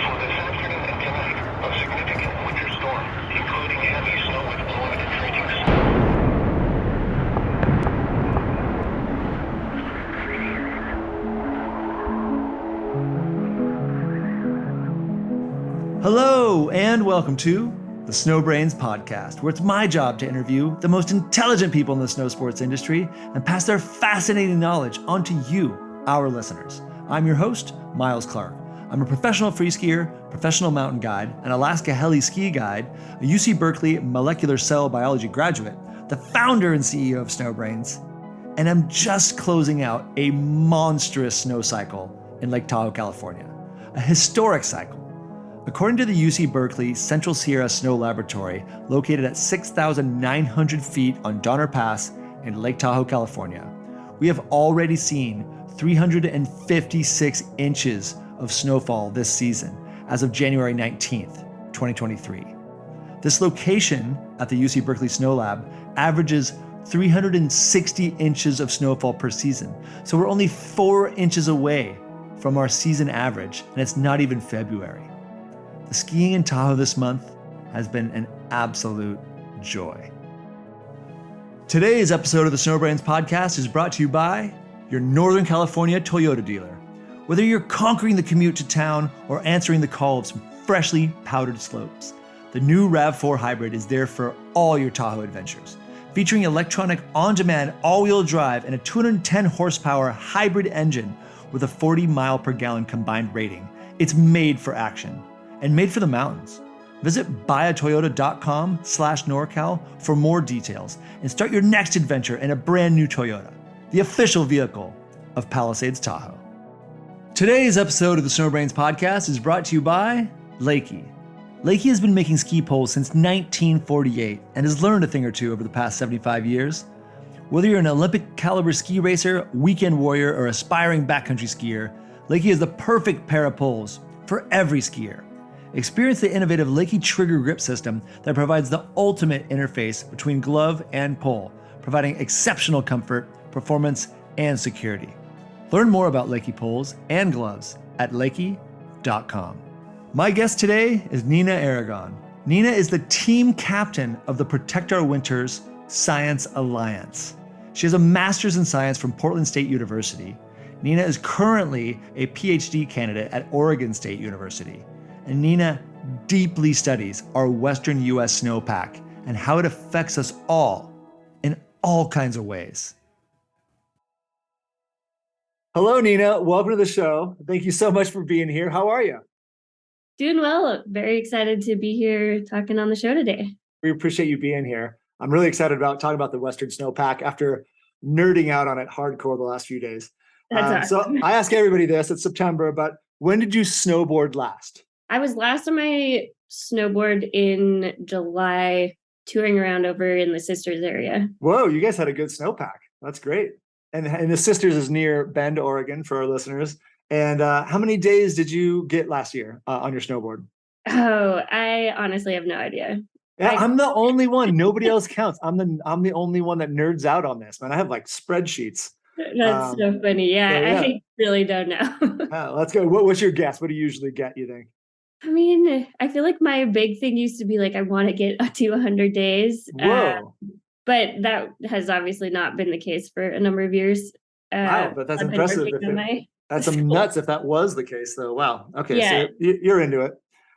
For this afternoon and tonight, a significant winter storm, including heavy snow with low penetrating. Hello, and welcome to the Snowbrains podcast, where it's my job to interview the most intelligent people in the snow sports industry and pass their fascinating knowledge on to you, our listeners. I'm your host, Miles Clark. I'm a professional free skier, professional mountain guide, an Alaska heli ski guide, a UC Berkeley molecular cell biology graduate, the founder and CEO of Snowbrains, and I'm just closing out a monstrous snow cycle in Lake Tahoe, California, a historic cycle. According to the UC Berkeley Central Sierra Snow Laboratory, located at 6,900 feet on Donner Pass in Lake Tahoe, California, we have already seen 356 inches of snowfall this season as of January 19th, 2023. This location at the UC Berkeley Snow Lab averages 360 inches of snowfall per season. So we're only 4 inches away from our season average, and it's not even February. The skiing in Tahoe this month has been an absolute joy. Today's episode of the Snowbrains podcast is brought to you by your Northern California Toyota dealer. Whether you're conquering the commute to town or answering the call of some freshly powdered slopes, the new Rav4 Hybrid is there for all your Tahoe adventures. Featuring electronic on-demand all-wheel drive and a 210 horsepower hybrid engine with a 40 mile per gallon combined rating, it's made for action and made for the mountains. Visit buyatoyota.com/NorCal for more details and start your next adventure in a brand new Toyota, the official vehicle of Palisades Tahoe. Today's episode of the Snowbrains podcast is brought to you by Lakey. Lakey has been making ski poles since 1948 and has learned a thing or two over the past 75 years. Whether you're an Olympic caliber ski racer, weekend warrior, or aspiring backcountry skier, Lakey is the perfect pair of poles for every skier. Experience the innovative Lakey trigger grip system that provides the ultimate interface between glove and pole, providing exceptional comfort, performance, and security. Learn more about Lakey poles and gloves at lakey.com. My guest today is Nina Aragon. Nina is the team captain of the Protect Our Winters Science Alliance. She has a master's in science from Portland State University. Nina is currently a Ph.D. candidate at Oregon State University. And Nina deeply studies our Western US Snowpack and how it affects us all in all kinds of ways. Hello, Nina. Welcome to the show. Thank you so much for being here. How are you? Doing well. Very excited to be here talking on the show today. We appreciate you being here. I'm really excited about talking about the Western Snowpack after nerding out on it hardcore the last few days. That's awesome. So I ask everybody this, it's September, but when did you snowboard last? I was last on my snowboard in July, touring around over in the Sisters area. Whoa, you guys had a good snowpack. That's great. And the Sisters is near Bend, Oregon, for our listeners. And how many days did you get last year on your snowboard? Oh, I honestly have no idea. Yeah, I'm the only one. Nobody else counts. I'm the only one that nerds out on this, man. I have like spreadsheets. That's so funny. Yeah, I really don't know. Let's go. What's your guess? What do you usually get, you think? I mean, I feel like my big thing used to be like, I want to get to 100 days. Whoa. But that has obviously not been the case for a number of years. Wow, but that's impressive. That's nuts if that was the case, though. Wow. Okay, so you're into it.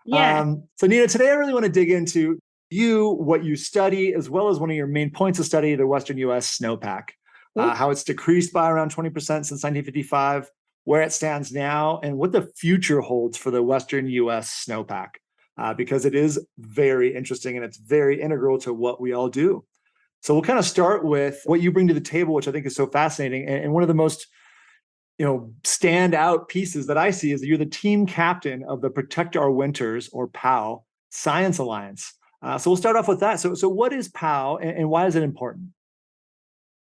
Yeah. So Nina, today I really want to dig into what you study, as well as one of your main points of study, the Western US Snowpack, how it's decreased by around 20% since 1955, where it stands now, and what the future holds for the Western US Snowpack, because it is very interesting and it's very integral to what we all do. So we'll kind of start with what you bring to the table, which I think is so fascinating. And one of the most, standout pieces that I see is that you're the team captain of the Protect Our Winters, or POW, Science Alliance. So we'll start off with that. So what is POW and why is it important?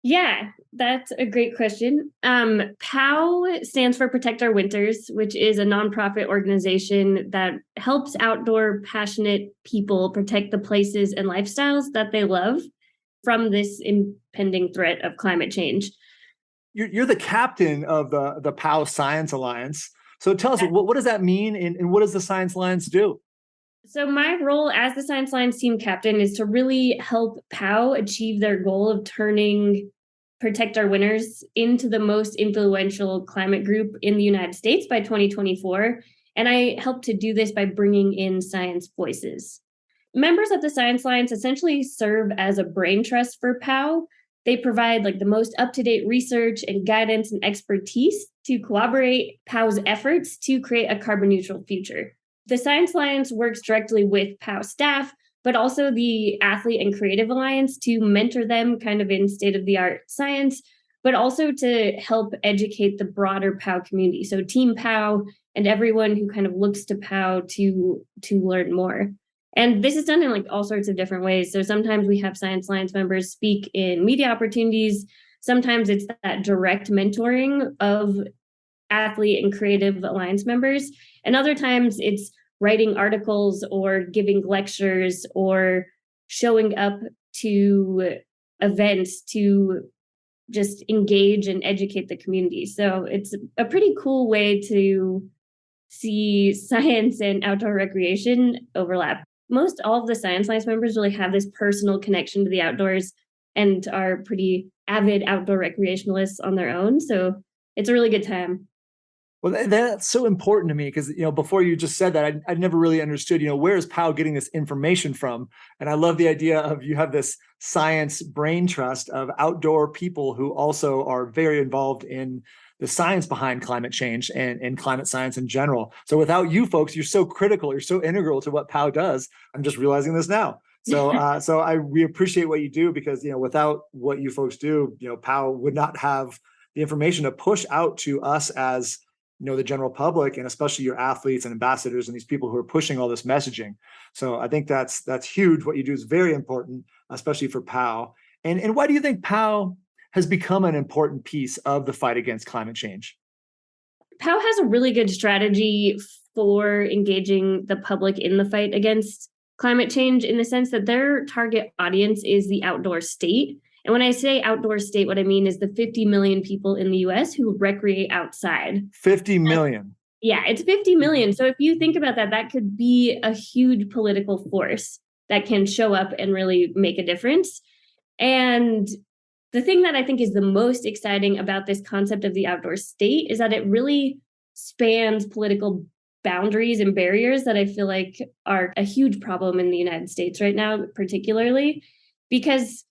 Yeah, that's a great question. POW stands for Protect Our Winters, which is a nonprofit organization that helps outdoor passionate people protect the places and lifestyles that they love from this impending threat of climate change. You're the captain of the POW Science Alliance. So tell us, what does that mean, and what does the Science Alliance do? So my role as the Science Alliance team captain is to really help POW achieve their goal of turning Protect Our Winters into the most influential climate group in the United States by 2024. And I help to do this by bringing in science voices. Members of the Science Alliance essentially serve as a brain trust for POW. They provide like the most up-to-date research and guidance and expertise to collaborate POW's efforts to create a carbon neutral future. The Science Alliance works directly with POW staff, but also the Athlete and Creative Alliance to mentor them kind of in state-of-the-art science, but also to help educate the broader POW community. So Team POW and everyone who kind of looks to POW to learn more. And this is done in like all sorts of different ways. So sometimes we have Science Alliance members speak in media opportunities. Sometimes it's that direct mentoring of Athlete and Creative Alliance members. And other times it's writing articles or giving lectures or showing up to events to just engage and educate the community. So it's a pretty cool way to see science and outdoor recreation overlap. Most all of the Science Alliance members really have this personal connection to the outdoors and are pretty avid outdoor recreationalists on their own. So it's a really good time. Well, that's so important to me because, before you just said that, I never really understood, where is POW getting this information from? And I love the idea of you have this science brain trust of outdoor people who also are very involved in the science behind climate change and climate science in general. So without you folks, you're so critical, you're so integral to what POW does. I'm just realizing this now. So we appreciate what you do because, without what you folks do, POW would not have the information to push out to us as the general public, and especially your athletes and ambassadors and these people who are pushing all this messaging. So I think that's huge. What you do is very important, especially for POW. And why do you think POW has become an important piece of the fight against climate change? POW has a really good strategy for engaging the public in the fight against climate change in the sense that their target audience is the outdoor state. And when I say outdoor state, what I mean is the 50 million people in the US who recreate outside. 50 million. Yeah, it's 50 million. So if you think about that, that could be a huge political force that can show up and really make a difference. And the thing that I think is the most exciting about this concept of the outdoor state is that it really spans political boundaries and barriers that I feel like are a huge problem in the United States right now, particularly because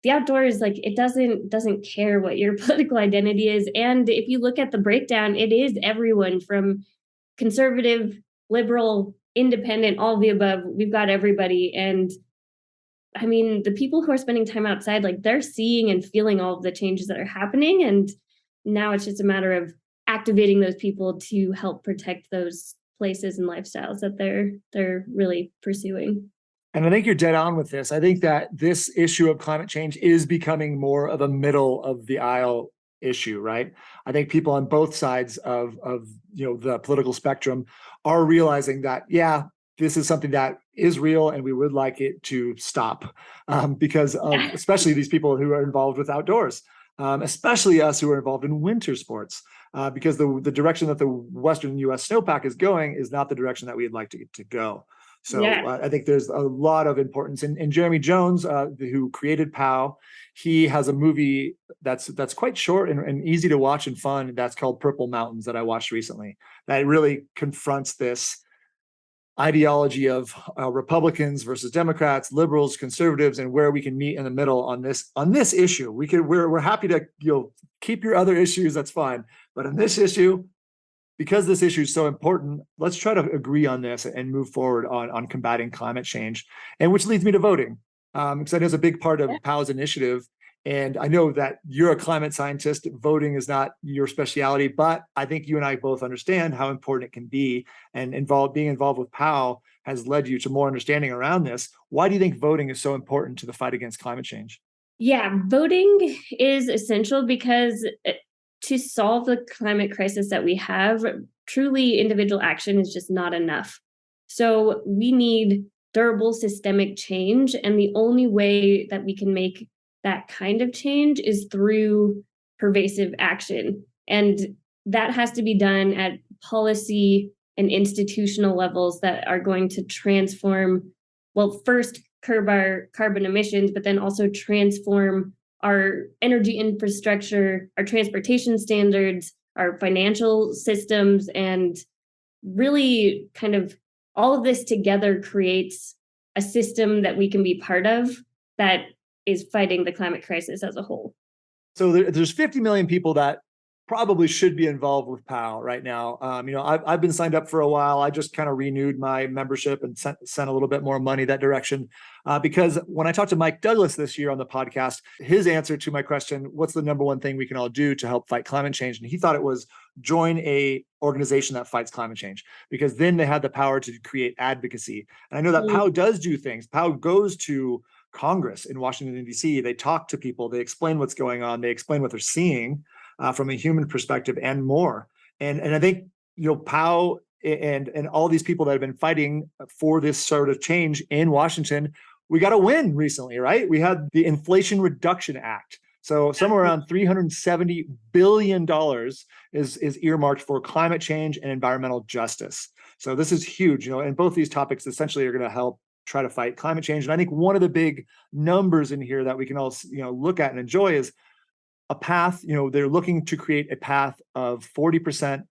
the outdoors, like it doesn't care what your political identity is. And if you look at the breakdown, it is everyone from conservative, liberal, independent, all of the above. We've got everybody. And I mean, the people who are spending time outside, like they're seeing and feeling all of the changes that are happening. And now it's just a matter of activating those people to help protect those places and lifestyles that they're really pursuing. And I think you're dead on with this. I think that this issue of climate change is becoming more of a middle of the aisle issue, right? I think people on both sides of the political spectrum are realizing that, yeah, this is something that is real and we would like it to stop because of especially these people who are involved with outdoors, especially us who are involved in winter sports. Because the direction that the Western US Snowpack is going is not the direction that we'd like to go. So I think there's a lot of importance. And Jeremy Jones, who created POW, he has a movie that's quite short and easy to watch and fun. That's called Purple Mountains that I watched recently. That really confronts this ideology of Republicans versus Democrats, liberals, conservatives, and where we can meet in the middle on this issue. We're happy to keep your other issues. That's fine, but on this issue, because this issue is so important, let's try to agree on this and move forward on combating climate change. And which leads me to voting, because I know it's a big part of POW's initiative. And I know that you're a climate scientist. Voting is not your specialty, but I think you and I both understand how important it can be. And being involved with POW has led you to more understanding around this. Why do you think voting is so important to the fight against climate change? Yeah, voting is essential because to solve the climate crisis that we have, truly individual action is just not enough. So we need durable systemic change. And the only way that we can make that kind of change is through pervasive action. And that has to be done at policy and institutional levels that are going to transform, well, first curb our carbon emissions, but then also transform our energy infrastructure, our transportation standards, our financial systems, and really kind of all of this together creates a system that we can be part of that is fighting the climate crisis as a whole. So there's 50 million people that probably should be involved with POW right now. I've been signed up for a while. I just kind of renewed my membership and sent a little bit more money that direction because when I talked to Mike Douglas this year on the podcast, his answer to my question, what's the number one thing we can all do to help fight climate change? And he thought it was join a organization that fights climate change, because then they had the power to create advocacy. And I know that POW does do things. POW goes to Congress in Washington, D.C. They talk to people. They explain what's going on. They explain what they're seeing from a human perspective and more. And I think, POW and all these people that have been fighting for this sort of change in Washington, we got a win recently, right? We had the Inflation Reduction Act. So somewhere around $370 billion is earmarked for climate change and environmental justice. So this is huge, and both these topics essentially are going to help try to fight climate change. And I think one of the big numbers in here that we can all, look at and enjoy is a path. They're looking to create a path of 40%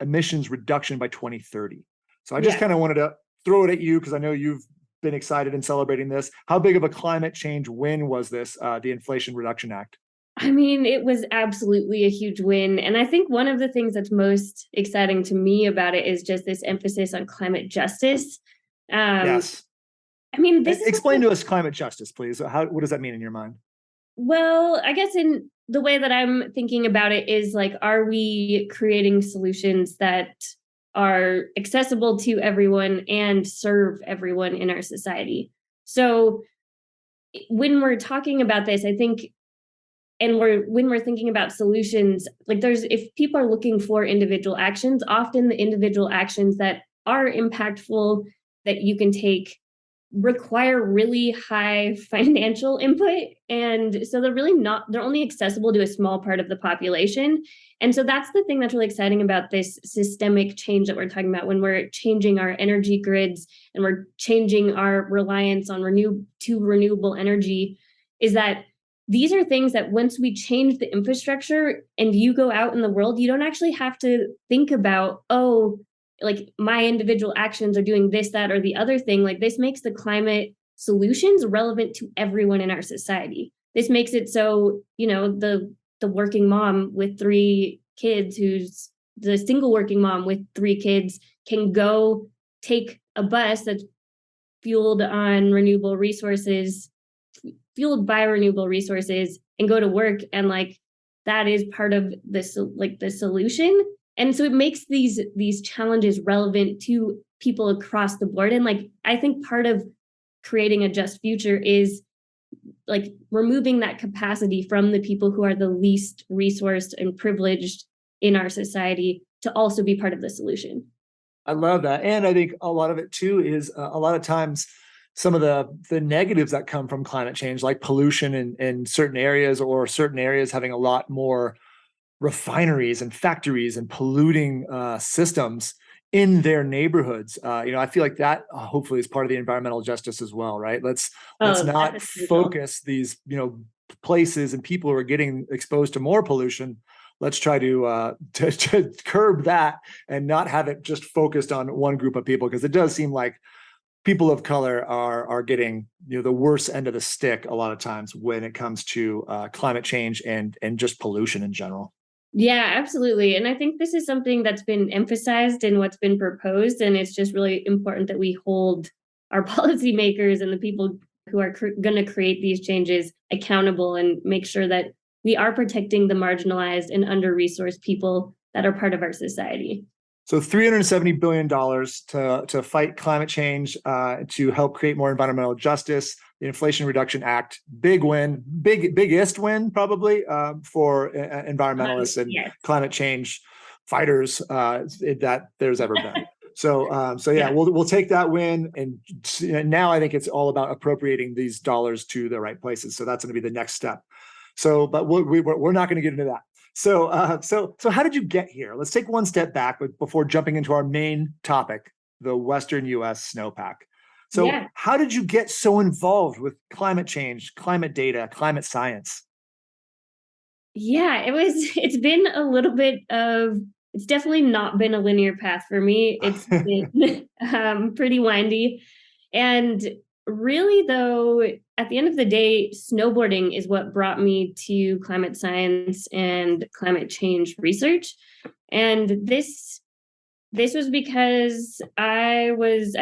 emissions reduction by 2030. So I just kind of wanted to throw it at you because I know you've been excited and celebrating this. How big of a climate change win was this, the Inflation Reduction Act? I mean, it was absolutely a huge win. And I think one of the things that's most exciting to me about it is just this emphasis on climate justice. Yes. I mean, explain to us climate justice, please. What does that mean in your mind? Well, I guess in the way that I'm thinking about it is like, are we creating solutions that are accessible to everyone and serve everyone in our society? So when we're talking about this, I think, and when we're thinking about solutions, like if people are looking for individual actions, often the individual actions that are impactful that you can take require really high financial input. And so they're only accessible to a small part of the population. And so that's the thing that's really exciting about this systemic change that we're talking about when we're changing our energy grids and we're changing our reliance on renewable energy, is that these are things that once we change the infrastructure and you go out in the world, you don't actually have to think about, like my individual actions are doing this, that, or the other thing. Like this makes the climate solutions relevant to everyone in our society. This makes it so, the working mom with 3 kids, who's the single working mom with 3 kids, can go take a bus that's fueled by renewable resources and go to work. And like, that is part of this, like the solution. And so it makes these challenges relevant to people across the board. And like, I think part of creating a just future is like removing that capacity from the people who are the least resourced and privileged in our society to also be part of the solution. I love that. And I think a lot of it too is a lot of times some of the negatives that come from climate change, like pollution in certain areas, or certain areas having a lot more refineries and factories and polluting systems in their neighborhoods. I feel like that hopefully is part of the environmental justice as well, right? Let's not focus these, places and people who are getting exposed to more pollution. Let's try to curb that and not have it just focused on one group of people, because it does seem like people of color are getting the worst end of the stick a lot of times when it comes to climate change and just pollution in general. Yeah, absolutely. And I think this is something that's been emphasized in what's been proposed. And it's just really important that we hold our policymakers and the people who are going to create these changes accountable and make sure that we are protecting the marginalized and under-resourced people that are part of our society. So $370 billion to fight climate change, to help create more environmental justice. The Inflation Reduction Act, big win, biggest win probably for environmentalists and climate change fighters that there's ever been. So we'll take that win, and now I think it's all about appropriating these dollars to the right places. So that's going to be the next step. So, but we're not going to get into that. So how did you get here? Let's take one step back before jumping into our main topic, the Western US Snowpack. So Yeah. how did you get so involved with climate change, climate data, climate science? Yeah, it's been a little bit of, it's definitely not been a linear path for me. It's been pretty windy. And really, though, at the end of the day, snowboarding is what brought me to climate science and climate change research. And this was because I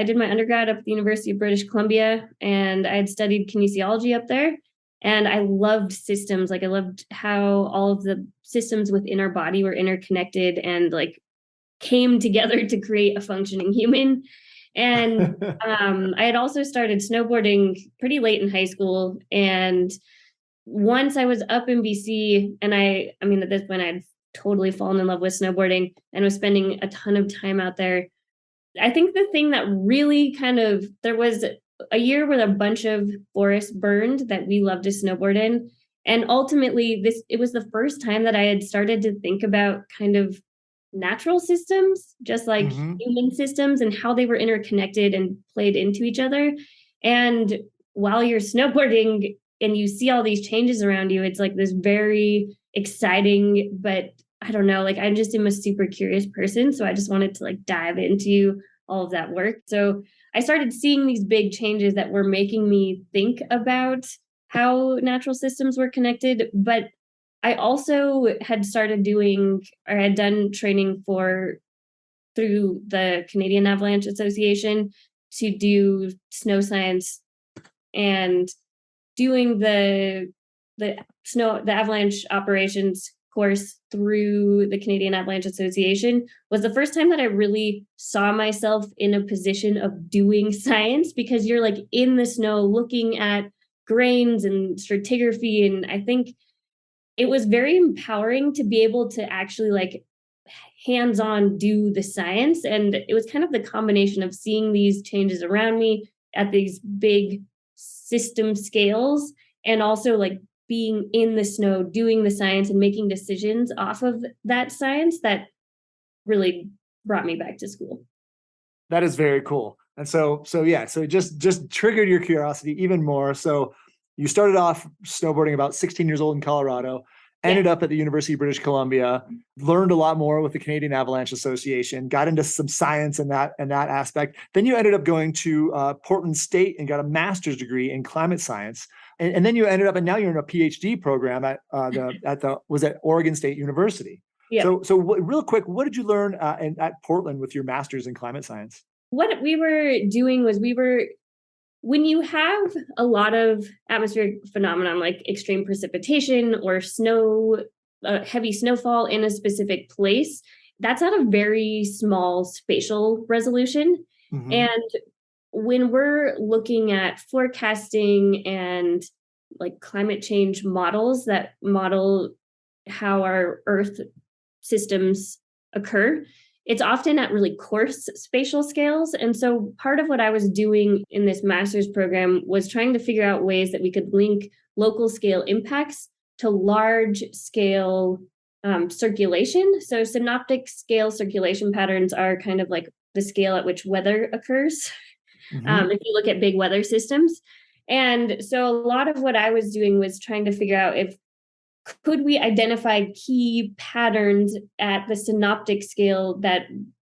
did my undergrad up at the University of British Columbia, and I had studied kinesiology up there. And I loved systems. Like, I loved how all of the systems within our body were interconnected and like came together to create a functioning human. And I had also started snowboarding pretty late in high school. And once I was up in BC, and I mean, at this point, I'd totally fallen in love with snowboarding and was spending a ton of time out there. I think the thing that really there was a year where a bunch of forests burned that we loved to snowboard in. And ultimately, it was the first time that I had started to think about kind of natural systems, just like human systems, and how they were interconnected and played into each other. And while you're snowboarding and you see all these changes around you, it's like this very exciting, but I don't know, like I just am a super curious person. So I just wanted to like dive into all of that work. So I started seeing these big changes that were making me think about how natural systems were connected. But I also had started doing, or had done training through the Canadian Avalanche Association to do snow science, and doing the avalanche operations course through the Canadian Avalanche Association was the first time that I really saw myself in a position of doing science, because you're like in the snow looking at grains and stratigraphy. And I think it was very empowering to be able to actually like hands-on do the science. And it was kind of the combination of seeing these changes around me at these big system scales, and also like being in the snow, doing the science and making decisions off of that science, that really brought me back to school. That is very cool. And so it just triggered your curiosity even more. So you started off snowboarding about 16 years old in Colorado, ended up at the University of British Columbia, learned a lot more with the Canadian Avalanche Association, got into some science in that aspect. Then you ended up going to Portland State and got a master's degree in climate science. And then you ended up, and now you're in a Ph.D. program at Oregon State University. Yeah. So real quick, what did you learn at Portland with your master's in climate science? What we were doing was when you have a lot of atmospheric phenomenon like extreme precipitation or heavy snowfall in a specific place, that's at a very small spatial resolution. Mm-hmm. And when we're looking at forecasting and like climate change models that model how our Earth systems occur, it's often at really coarse spatial scales. And so part of what I was doing in this master's program was trying to figure out ways that we could link local scale impacts to large scale circulation. So synoptic scale circulation patterns are kind of like the scale at which weather occurs. If you look at big weather systems. And so a lot of what I was doing was trying to figure out could we identify key patterns at the synoptic scale that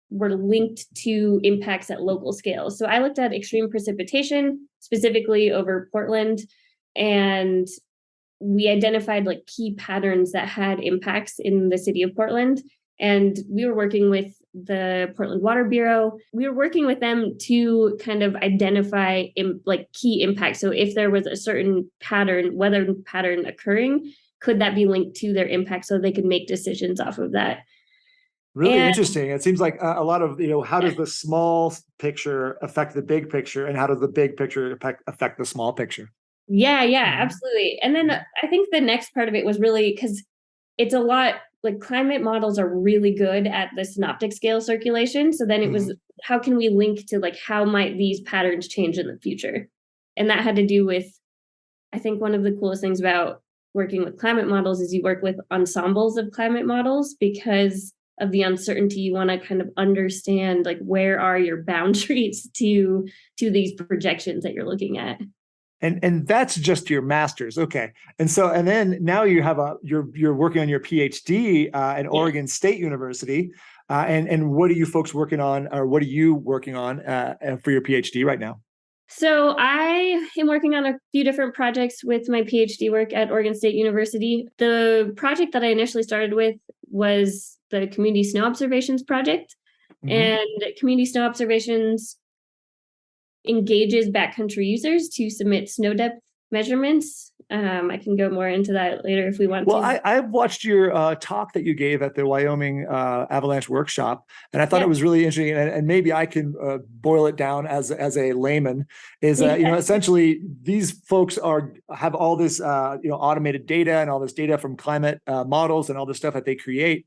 were linked to impacts at local scales. So I looked at extreme precipitation, specifically over Portland, and we identified like key patterns that had impacts in the city of Portland. And we were working with the Portland Water Bureau. We were working with them to kind of identify like key impacts. So if there was a certain weather pattern occurring, could that be linked to their impact so they could make decisions off of that? Really interesting. It seems like a lot of, how does the small picture affect the big picture, and how does the big picture affect the small picture? Yeah, absolutely. And then I think the next part of it was really, because it's a lot, like climate models are really good at the synoptic scale circulation. So then it was, how can we link to like, how might these patterns change in the future? And that had to do with, I think one of the coolest things about working with climate models is you work with ensembles of climate models because of the uncertainty. You want to kind of understand like where are your boundaries to these projections that you're looking at. And that's just your master's. Okay. And then now you have you're working on your PhD at Oregon State University. And what are you folks working on, or what are you working on for your PhD right now? So I am working on a few different projects with my PhD work at Oregon State University. The project that I initially started with was the Community Snow Observations Project. Mm-hmm. And Community Snow Observations engages backcountry users to submit snow depth measurements. I can go more into that later if we want to. Well, I've watched your talk that you gave at the Wyoming Avalanche Workshop, and I thought it was really interesting. And maybe I can boil it down as a layman. Is essentially these folks have all this automated data and all this data from climate models and all this stuff that they create,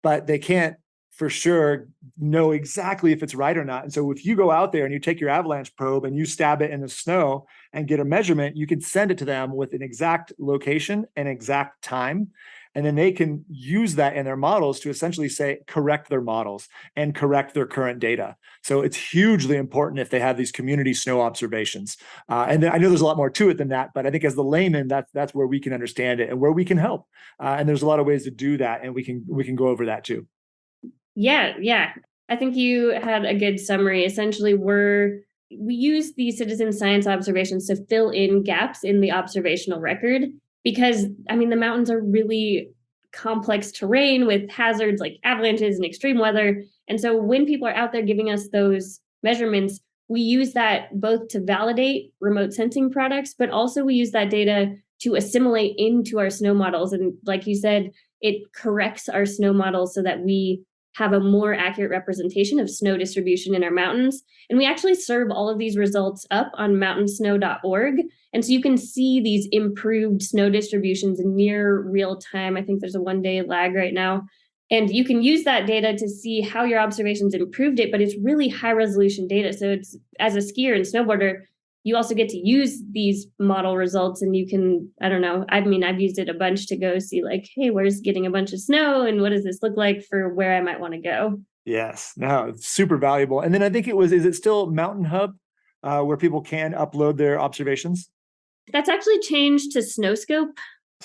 but they can't for sure know exactly if it's right or not. And so if you go out there and you take your avalanche probe and you stab it in the snow and get a measurement, you can send it to them with an exact location and exact time. And then they can use that in their models to essentially correct their models and correct their current data. So it's hugely important if they have these community snow observations. And then I know there's a lot more to it than that, but I think as the layman, that's where we can understand it and where we can help. And there's a lot of ways to do that. And we can go over that too. Yeah. I think you had a good summary. Essentially, we use these citizen science observations to fill in gaps in the observational record because, the mountains are really complex terrain with hazards like avalanches and extreme weather. And so when people are out there giving us those measurements, we use that both to validate remote sensing products, but also we use that data to assimilate into our snow models. And like you said, it corrects our snow models so that we have a more accurate representation of snow distribution in our mountains. And we actually serve all of these results up on mountainsnow.org. And so you can see these improved snow distributions in near real time. I think there's a 1-day lag right now. And you can use that data to see how your observations improved it, but it's really high resolution data. So it's, as a skier and snowboarder, you also get to use these model results and you can, I've used it a bunch to go see like, hey, where's getting a bunch of snow and what does this look like for where I might want to go? Yes, no, it's super valuable. And then I think is it still Mountain Hub where people can upload their observations? That's actually changed to Snowscope.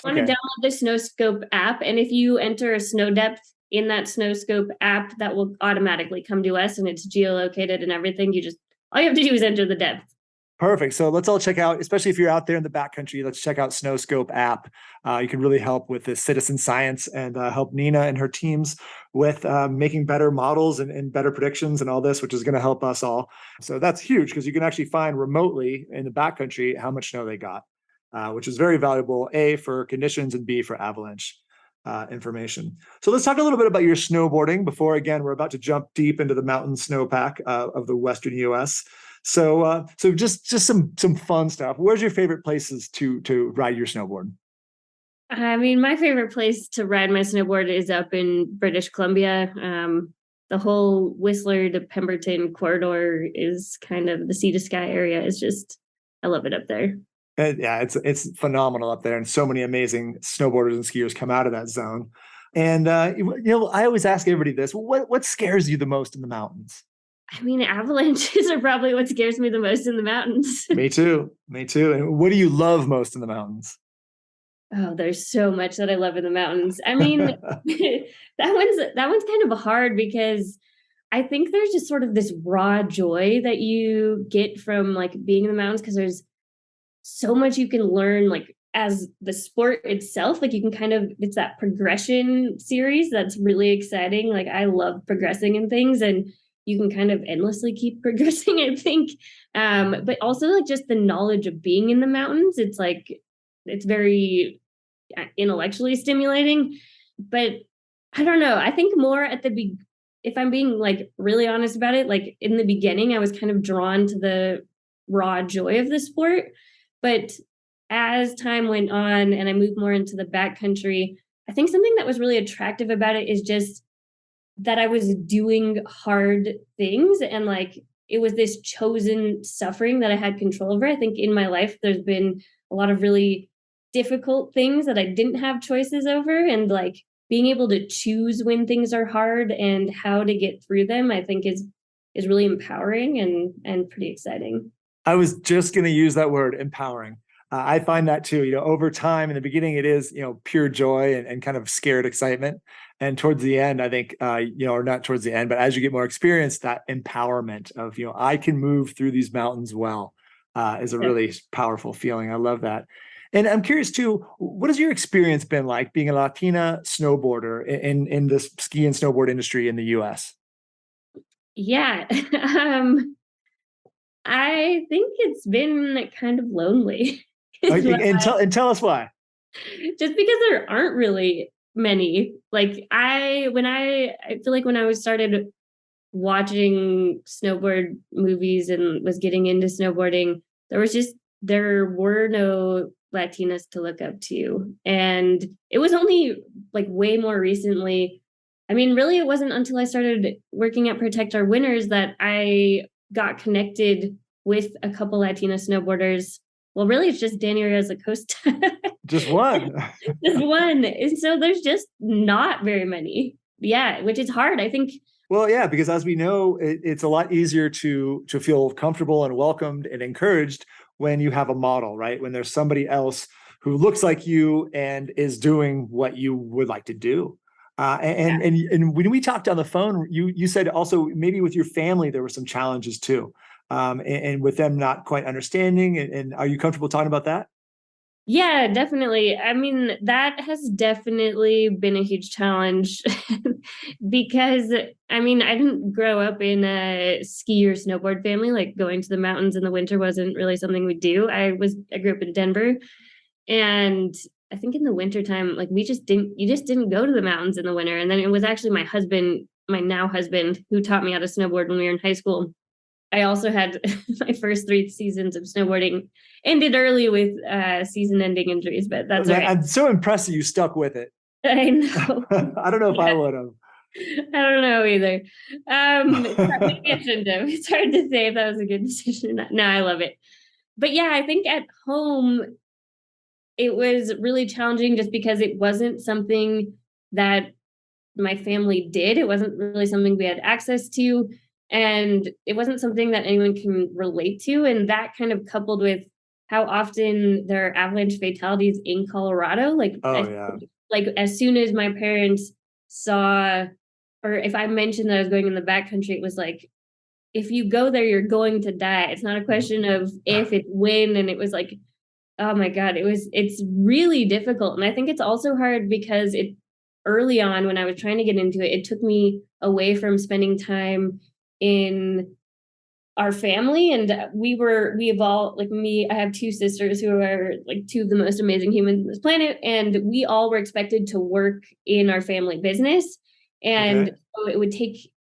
I want to download the Snowscope app. And if you enter a snow depth in that Snowscope app, that will automatically come to us and it's geolocated and everything. All you have to do is enter the depth. Perfect. So let's all check out, especially if you're out there in the backcountry, let's check out Snowscope app. You can really help with this citizen science and help Nina and her teams with making better models and better predictions and all this, which is going to help us all. So that's huge because you can actually find remotely in the backcountry how much snow they got, which is very valuable, A, for conditions and B, for avalanche information. So let's talk a little bit about your snowboarding before, again, we're about to jump deep into the mountain snowpack of the Western US. So just some fun stuff. Where's your favorite places to ride your snowboard? My favorite place to ride my snowboard is up in British Columbia. The whole Whistler to Pemberton corridor is kind of the sea to sky area. I love it up there. Yeah, it's phenomenal up there, and so many amazing snowboarders and skiers come out of that zone. And I always ask everybody this: what scares you the most in the mountains? Avalanches are probably what scares me the most in the mountains. Me too. And what do you love most in the mountains? Oh, there's so much that I love in the mountains. that one's kind of hard because I think there's just sort of this raw joy that you get from like being in the mountains because there's so much you can learn like as the sport itself. Like you can it's that progression series that's really exciting. Like I love progressing in things and you can kind of endlessly keep progressing, I think. But also like just the knowledge of being in the mountains. It's very intellectually stimulating, but I don't know. I think more if I'm being like really honest about it, like in the beginning, I was kind of drawn to the raw joy of the sport. But as time went on and I moved more into the backcountry, I think something that was really attractive about it is just that I was doing hard things and like it was this chosen suffering that I had control over. I think in my life, there's been a lot of really difficult things that I didn't have choices over, and like being able to choose when things are hard and how to get through them, I think is really empowering and pretty exciting. I was just going to use that word, empowering. I find that too, over time in the beginning, it is, pure joy and kind of scared excitement. And towards the end, I think, or not towards the end, but as you get more experience, that empowerment of, I can move through these mountains well, is a really powerful feeling. I love that. And I'm curious too, what has your experience been like being a Latina snowboarder in the ski and snowboard industry in the US? Yeah. I think it's been kind of lonely. And tell us why. Just because there aren't really many. Like I feel like when I was started watching snowboard movies and was getting into snowboarding, there were no Latinas to look up to. And it was only like way more recently. I mean, really, it wasn't until I started working at Protect Our Winters that I got connected with a couple Latina snowboarders. Well, really, it's just Danny Costa. Just one. Just one. And so there's just not very many. Yeah, which is hard, I think. Well, yeah, because as we know, it's a lot easier to feel comfortable and welcomed and encouraged when you have a model, right? When there's somebody else who looks like you and is doing what you would like to do. And when we talked on the phone, you said also maybe with your family there were some challenges too, and with them not quite understanding. And are you comfortable talking about that? Yeah, definitely. I mean, that has definitely been a huge challenge because I mean, I didn't grow up in a ski or snowboard family. Like going to the mountains in the winter wasn't really something we do. I grew up in Denver, and I think in the wintertime, like you just didn't go to the mountains in the winter. And then it was actually my now husband, who taught me how to snowboard when we were in high school. I also had my first 3 seasons of snowboarding ended early with season-ending injuries, but that's okay. I'm so impressed that you stuck with it. I know. I don't know if I would have. I don't know either. Maybe I shouldn't have. It's hard to say if that was a good decision or not. No, I love it. But yeah, I think at home, it was really challenging just because it wasn't something that my family did. It wasn't really something we had access to. And it wasn't something that anyone can relate to. And that kind of coupled with how often there are avalanche fatalities in Colorado. Like, like as soon as my parents saw, or if I mentioned that I was going in the backcountry, it was like, if you go there, you're going to die. It's not a question of if, it's when. And it was like, oh my God, it's really difficult. And I think it's also hard because early on when I was trying to get into it, it took me away from spending time in our family. And we've all, like me, I have 2 sisters who are like 2 of the most amazing humans on this planet. And we all were expected to work in our family business. And so it would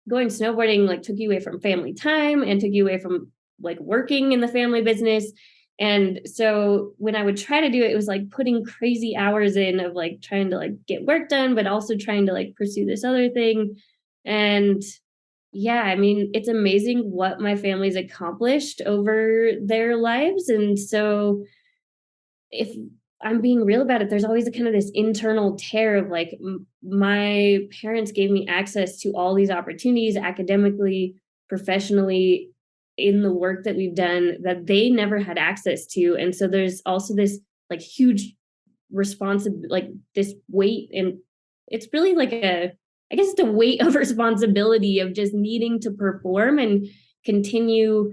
going snowboarding, like took you away from family time and took you away from like working in the family business. And so when I would try to do it, it was like putting crazy hours in of like trying to like get work done, but also trying to like pursue this other thing. And yeah, I mean, it's amazing what my family's accomplished over their lives. And so if I'm being real about it, there's always a kind of this internal tear of like, my parents gave me access to all these opportunities academically, professionally, in the work that we've done that they never had access to. And so there's also this like huge responsibility, like this weight. And it's really like I guess it's a weight of responsibility of just needing to perform and continue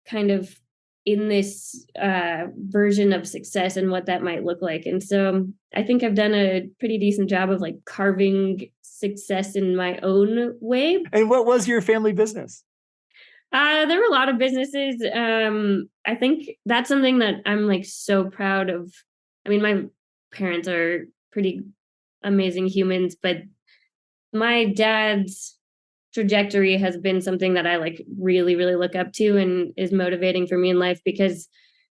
kind of in this version of success and what that might look like. And so I think I've done a pretty decent job of like carving success in my own way. And what was your family business? There were a lot of businesses. I think that's something that I'm like so proud of. I mean, my parents are pretty amazing humans, but my dad's trajectory has been something that I like really, really look up to and is motivating for me in life, because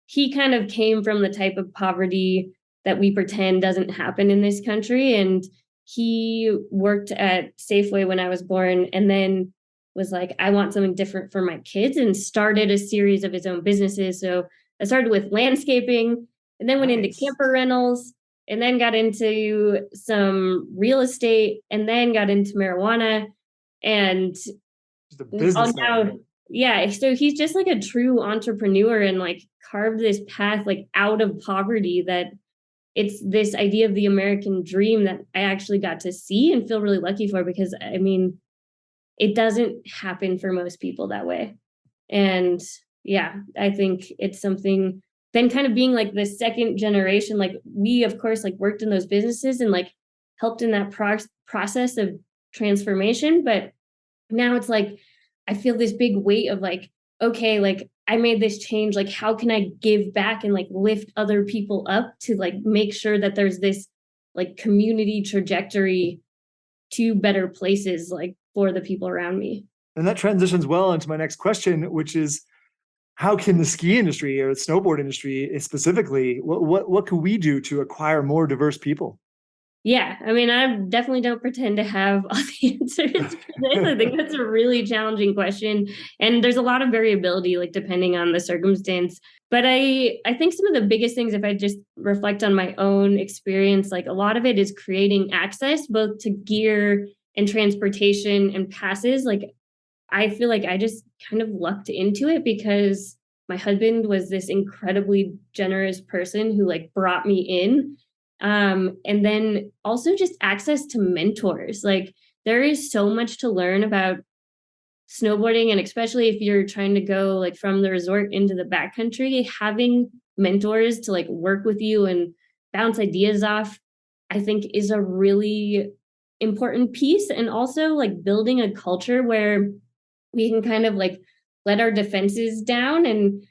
he kind of came from the type of poverty that we pretend doesn't happen in this country. And he worked at Safeway when I was born, and then was like, I want something different for my kids, and started a series of his own businesses. So I started with landscaping, and then went into Nice. camper rentals, and then got into some real estate, and then got into marijuana. And Just a businessman. now, yeah, so he's just like a true entrepreneur and like carved this path like out of poverty, that it's this idea of the American dream that I actually got to see and feel really lucky for, because I mean, it doesn't happen for most people that way. And yeah, I think it's something, then kind of being like the second generation, like we of course like worked in those businesses and like helped in that process of transformation, but now it's like I feel this big weight of like, okay, like I made this change, like how can I give back and like lift other people up to like make sure that there's this like community trajectory to better places like for the people around me. And that transitions well into my next question, which is, how can the ski industry or the snowboard industry specifically, what can we do to acquire more diverse people? Yeah, I mean, I definitely don't pretend to have all the answers for this. I think that's a really challenging question. And there's a lot of variability, like depending on the circumstance. But I think some of the biggest things, if I just reflect on my own experience, like a lot of it is creating access both to gear and transportation and passes. Like I feel like I just kind of lucked into it because my husband was this incredibly generous person who like brought me in. And then also just access to mentors. Like there is so much to learn about snowboarding, and especially if you're trying to go like from the resort into the backcountry, having mentors to like work with you and bounce ideas off, I think is a really important piece. And also like building a culture where we can kind of like let our defenses down. And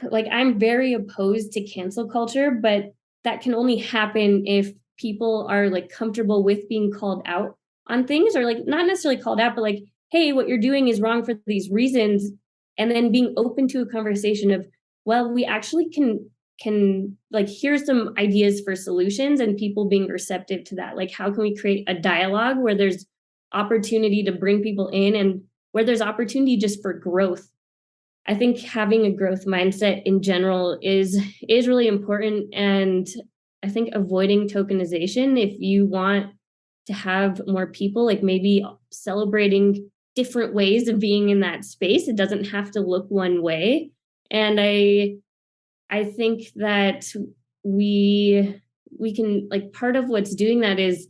like I'm very opposed to cancel culture, but that can only happen if people are like comfortable with being called out on things, or like not necessarily called out, but like, hey, what you're doing is wrong for these reasons. And then being open to a conversation of, well, we actually can like, here's some ideas for solutions, and people being receptive to that. Like, how can we create a dialogue where there's opportunity to bring people in and where there's opportunity just for growth? I think having a growth mindset in general is really important. And I think avoiding tokenization, if you want to have more people, like maybe celebrating different ways of being in that space, it doesn't have to look one way. And I think that we can, like, part of what's doing that is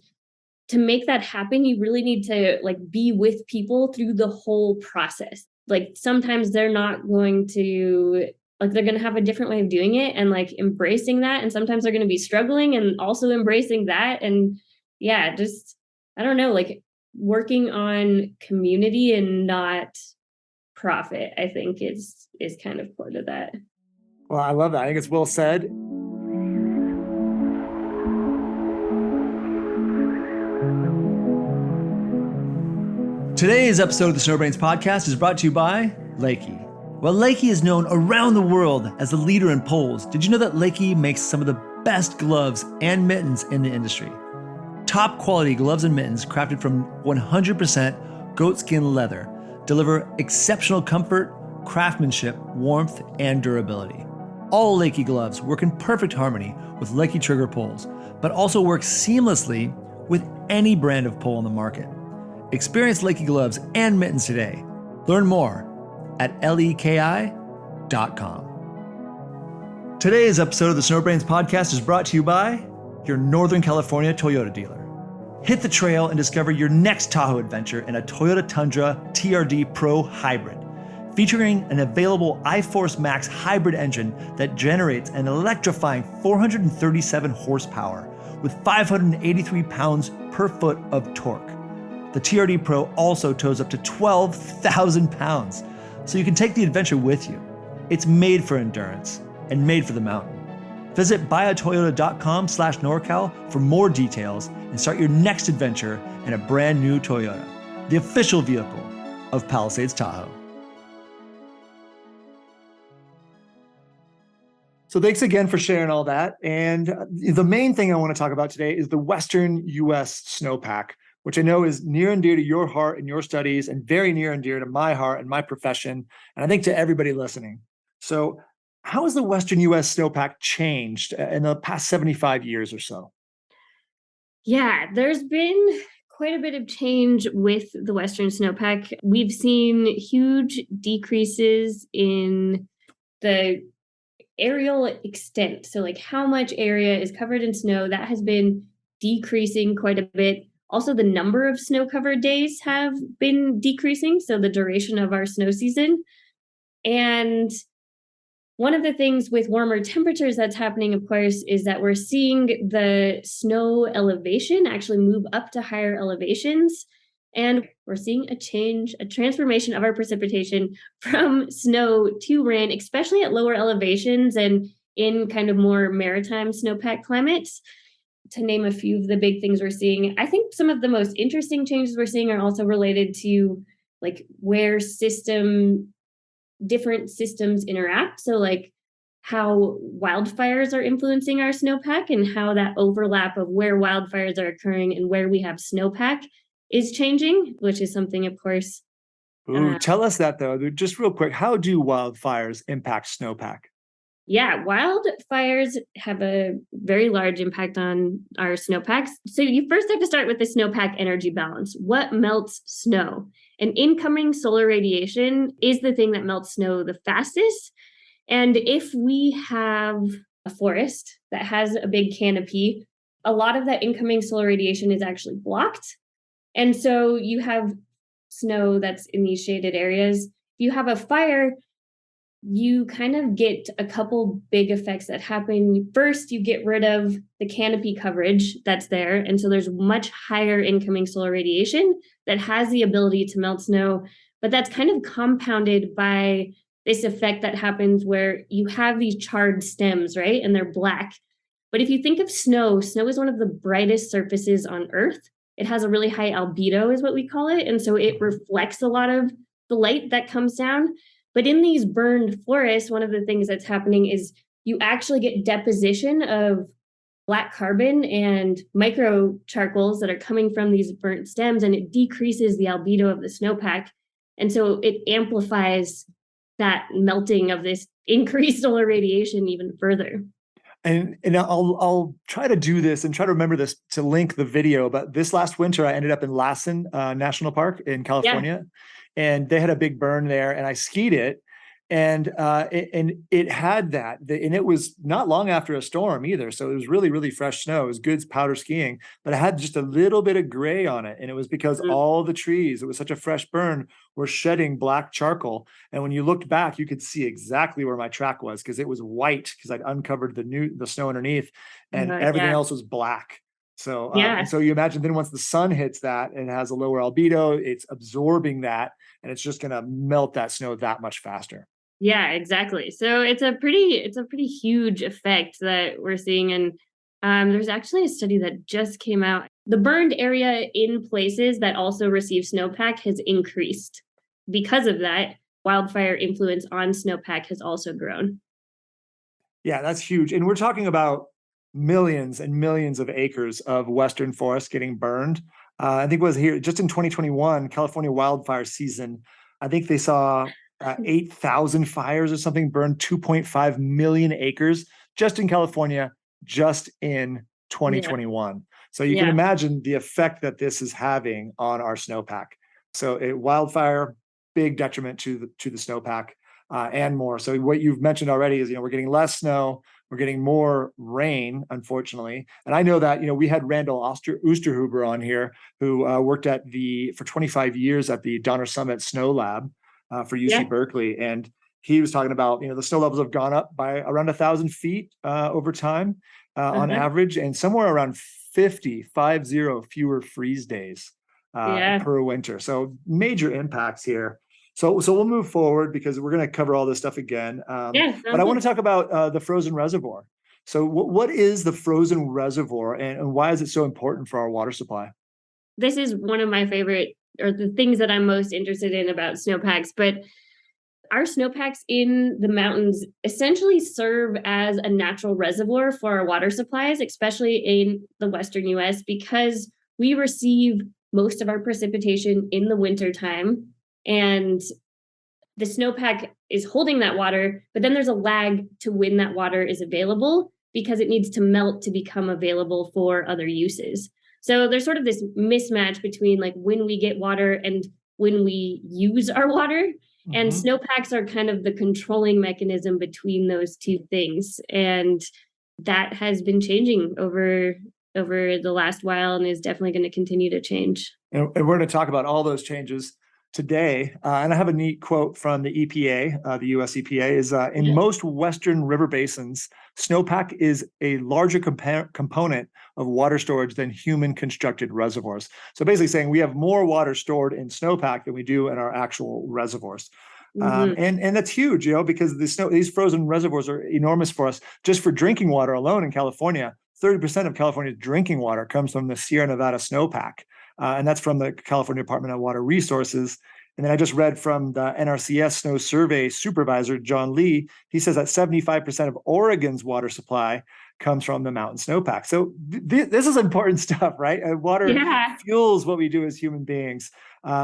to make that happen, you really need to like be with people through the whole process. Like sometimes they're not going to, like they're going to have a different way of doing it, and like embracing that. And sometimes they're going to be struggling and also embracing that. And yeah, just, I don't know, like working on community and not profit, I think is kind of core to that. Well, I love that. I think it's well said. Today's episode of the Snowbrains podcast is brought to you by Lakey. While Lakey is known around the world as the leader in poles, did you know that Lakey makes some of the best gloves and mittens in the industry? Top quality gloves and mittens crafted from 100% goatskin leather deliver exceptional comfort, craftsmanship, warmth, and durability. All Lakey gloves work in perfect harmony with Lakey trigger poles, but also work seamlessly with any brand of pole on the market. Experience Lakey gloves and mittens today. Learn more at leki.com. Today's episode of the Snowbrains podcast is brought to you by your Northern California Toyota dealer. Hit the trail and discover your next Tahoe adventure in a Toyota Tundra TRD Pro Hybrid, featuring an available iForce Max hybrid engine that generates an electrifying 437 horsepower with 583 pounds per foot of torque. The TRD Pro also tows up to 12,000 pounds, so you can take the adventure with you. It's made for endurance and made for the mountain. Visit buyatoyota.com/NorCal for more details and start your next adventure in a brand new Toyota, the official vehicle of Palisades Tahoe. So thanks again for sharing all that. And the main thing I want to talk about today is the Western US Snowpack, which I know is near and dear to your heart and your studies, and very near and dear to my heart and my profession, and I think to everybody listening. So How has the Western US snowpack changed in the past 75 years or so? Yeah, there's been quite a bit of change with the Western snowpack. We've seen huge decreases in the aerial extent. So, like how much area is covered in snow, that has been decreasing quite a bit. Also, the number of snow covered days have been decreasing. So, the duration of our snow season. And one of the things with warmer temperatures that's happening, of course, is that we're seeing the snow elevation actually move up to higher elevations. And we're seeing a change, a transformation of our precipitation from snow to rain, especially at lower elevations and in kind of more maritime snowpack climates. To name a few of the big things we're seeing, I think some of the most interesting changes we're seeing are also related to like where different systems interact. So, like how wildfires are influencing our snowpack and how that overlap of where wildfires are occurring and where we have snowpack is changing, which is something, of course. Ooh, tell us that though, just real quick. How do wildfires impact snowpack? Yeah, wildfires have a very large impact on our snowpacks. So you first have to start with the snowpack energy balance. What melts snow? And incoming solar radiation is the thing that melts snow the fastest. And if we have a forest that has a big canopy, a lot of that incoming solar radiation is actually blocked. And so you have snow that's in these shaded areas. If you have a fire, you kind of get a couple big effects that happen. First, you get rid of the canopy coverage that's there. And so there's much higher incoming solar radiation that has the ability to melt snow. But that's kind of compounded by this effect that happens where you have these charred stems, right? And they're black. But if you think of snow, snow is one of the brightest surfaces on Earth. It has a really high albedo, is what we call it. And so it reflects a lot of the light that comes down. But in these burned forests, one of the things that's happening is you actually get deposition of black carbon and micro charcoals that are coming from these burnt stems, and it decreases the albedo of the snowpack. And so it amplifies that melting of this increased solar radiation even further. And I'll try to do this and try to remember this to link the video. But this last winter, I ended up in Lassen National Park in California, and they had a big burn there, and I skied it, and it had that, and it was not long after a storm either, so it was really, really fresh snow. It was good powder skiing, but it had just a little bit of gray on it, and it was because all the trees, it was such a fresh burn, were shedding black charcoal. And when you looked back, you could see exactly where my track was because it was white because I'd uncovered the snow underneath, and everything else was black. So, and so you imagine then once the sun hits that and has a lower albedo, it's absorbing that, and it's just going to melt that snow that much faster. Yeah, exactly. So it's a pretty huge effect that we're seeing. And there's actually a study that just came out. The burned area in places that also receive snowpack has increased. Because of that, wildfire influence on snowpack has also grown. Yeah, that's huge. And we're talking about millions and millions of acres of Western forest getting burned. I think it was here just in 2021, California wildfire season. I think they saw 8,000 fires or something burned 2.5 million acres just in California, just in 2021. So you can imagine the effect that this is having on our snowpack. So a wildfire, big detriment to the snowpack and more. So what you've mentioned already is, we're getting less snow, we're getting more rain, unfortunately. And I know that, we had Randall Oosterhuber on here who worked for 25 years at the Donner Summit Snow Lab for UC Berkeley. And he was talking about, the snow levels have gone up by around 1,000 feet over time on average, and somewhere around 50 fewer freeze days per winter. So major impacts here. So we'll move forward because we're going to cover all this stuff again. But I want to talk about the frozen reservoir. So what is the frozen reservoir, and why is it so important for our water supply? This is one of my favorite, or the things that I'm most interested in about snowpacks. But our snowpacks in the mountains essentially serve as a natural reservoir for our water supplies, especially in the Western US, because we receive most of our precipitation in the wintertime. And the snowpack is holding that water, but then there's a lag to when that water is available because it needs to melt to become available for other uses. So there's sort of this mismatch between like when we get water and when we use our water. And snowpacks are kind of the controlling mechanism between those two things. And that has been changing over the last while and is definitely going to continue to change. And we're going to talk about all those changes today. And I have a neat quote from the EPA, the US EPA, is in most Western river basins, snowpack is a larger component of water storage than human constructed reservoirs. So basically saying we have more water stored in snowpack than we do in our actual reservoirs. And that's huge, because these frozen reservoirs are enormous for us. Just for drinking water alone in California, 30% of California's drinking water comes from the Sierra Nevada snowpack. And that's from the California Department of Water Resources. And then I just read from the NRCS Snow Survey supervisor, John Lee. He says that 75% of Oregon's water supply comes from the mountain snowpack. So this is important stuff, right? Water fuels what we do as human beings.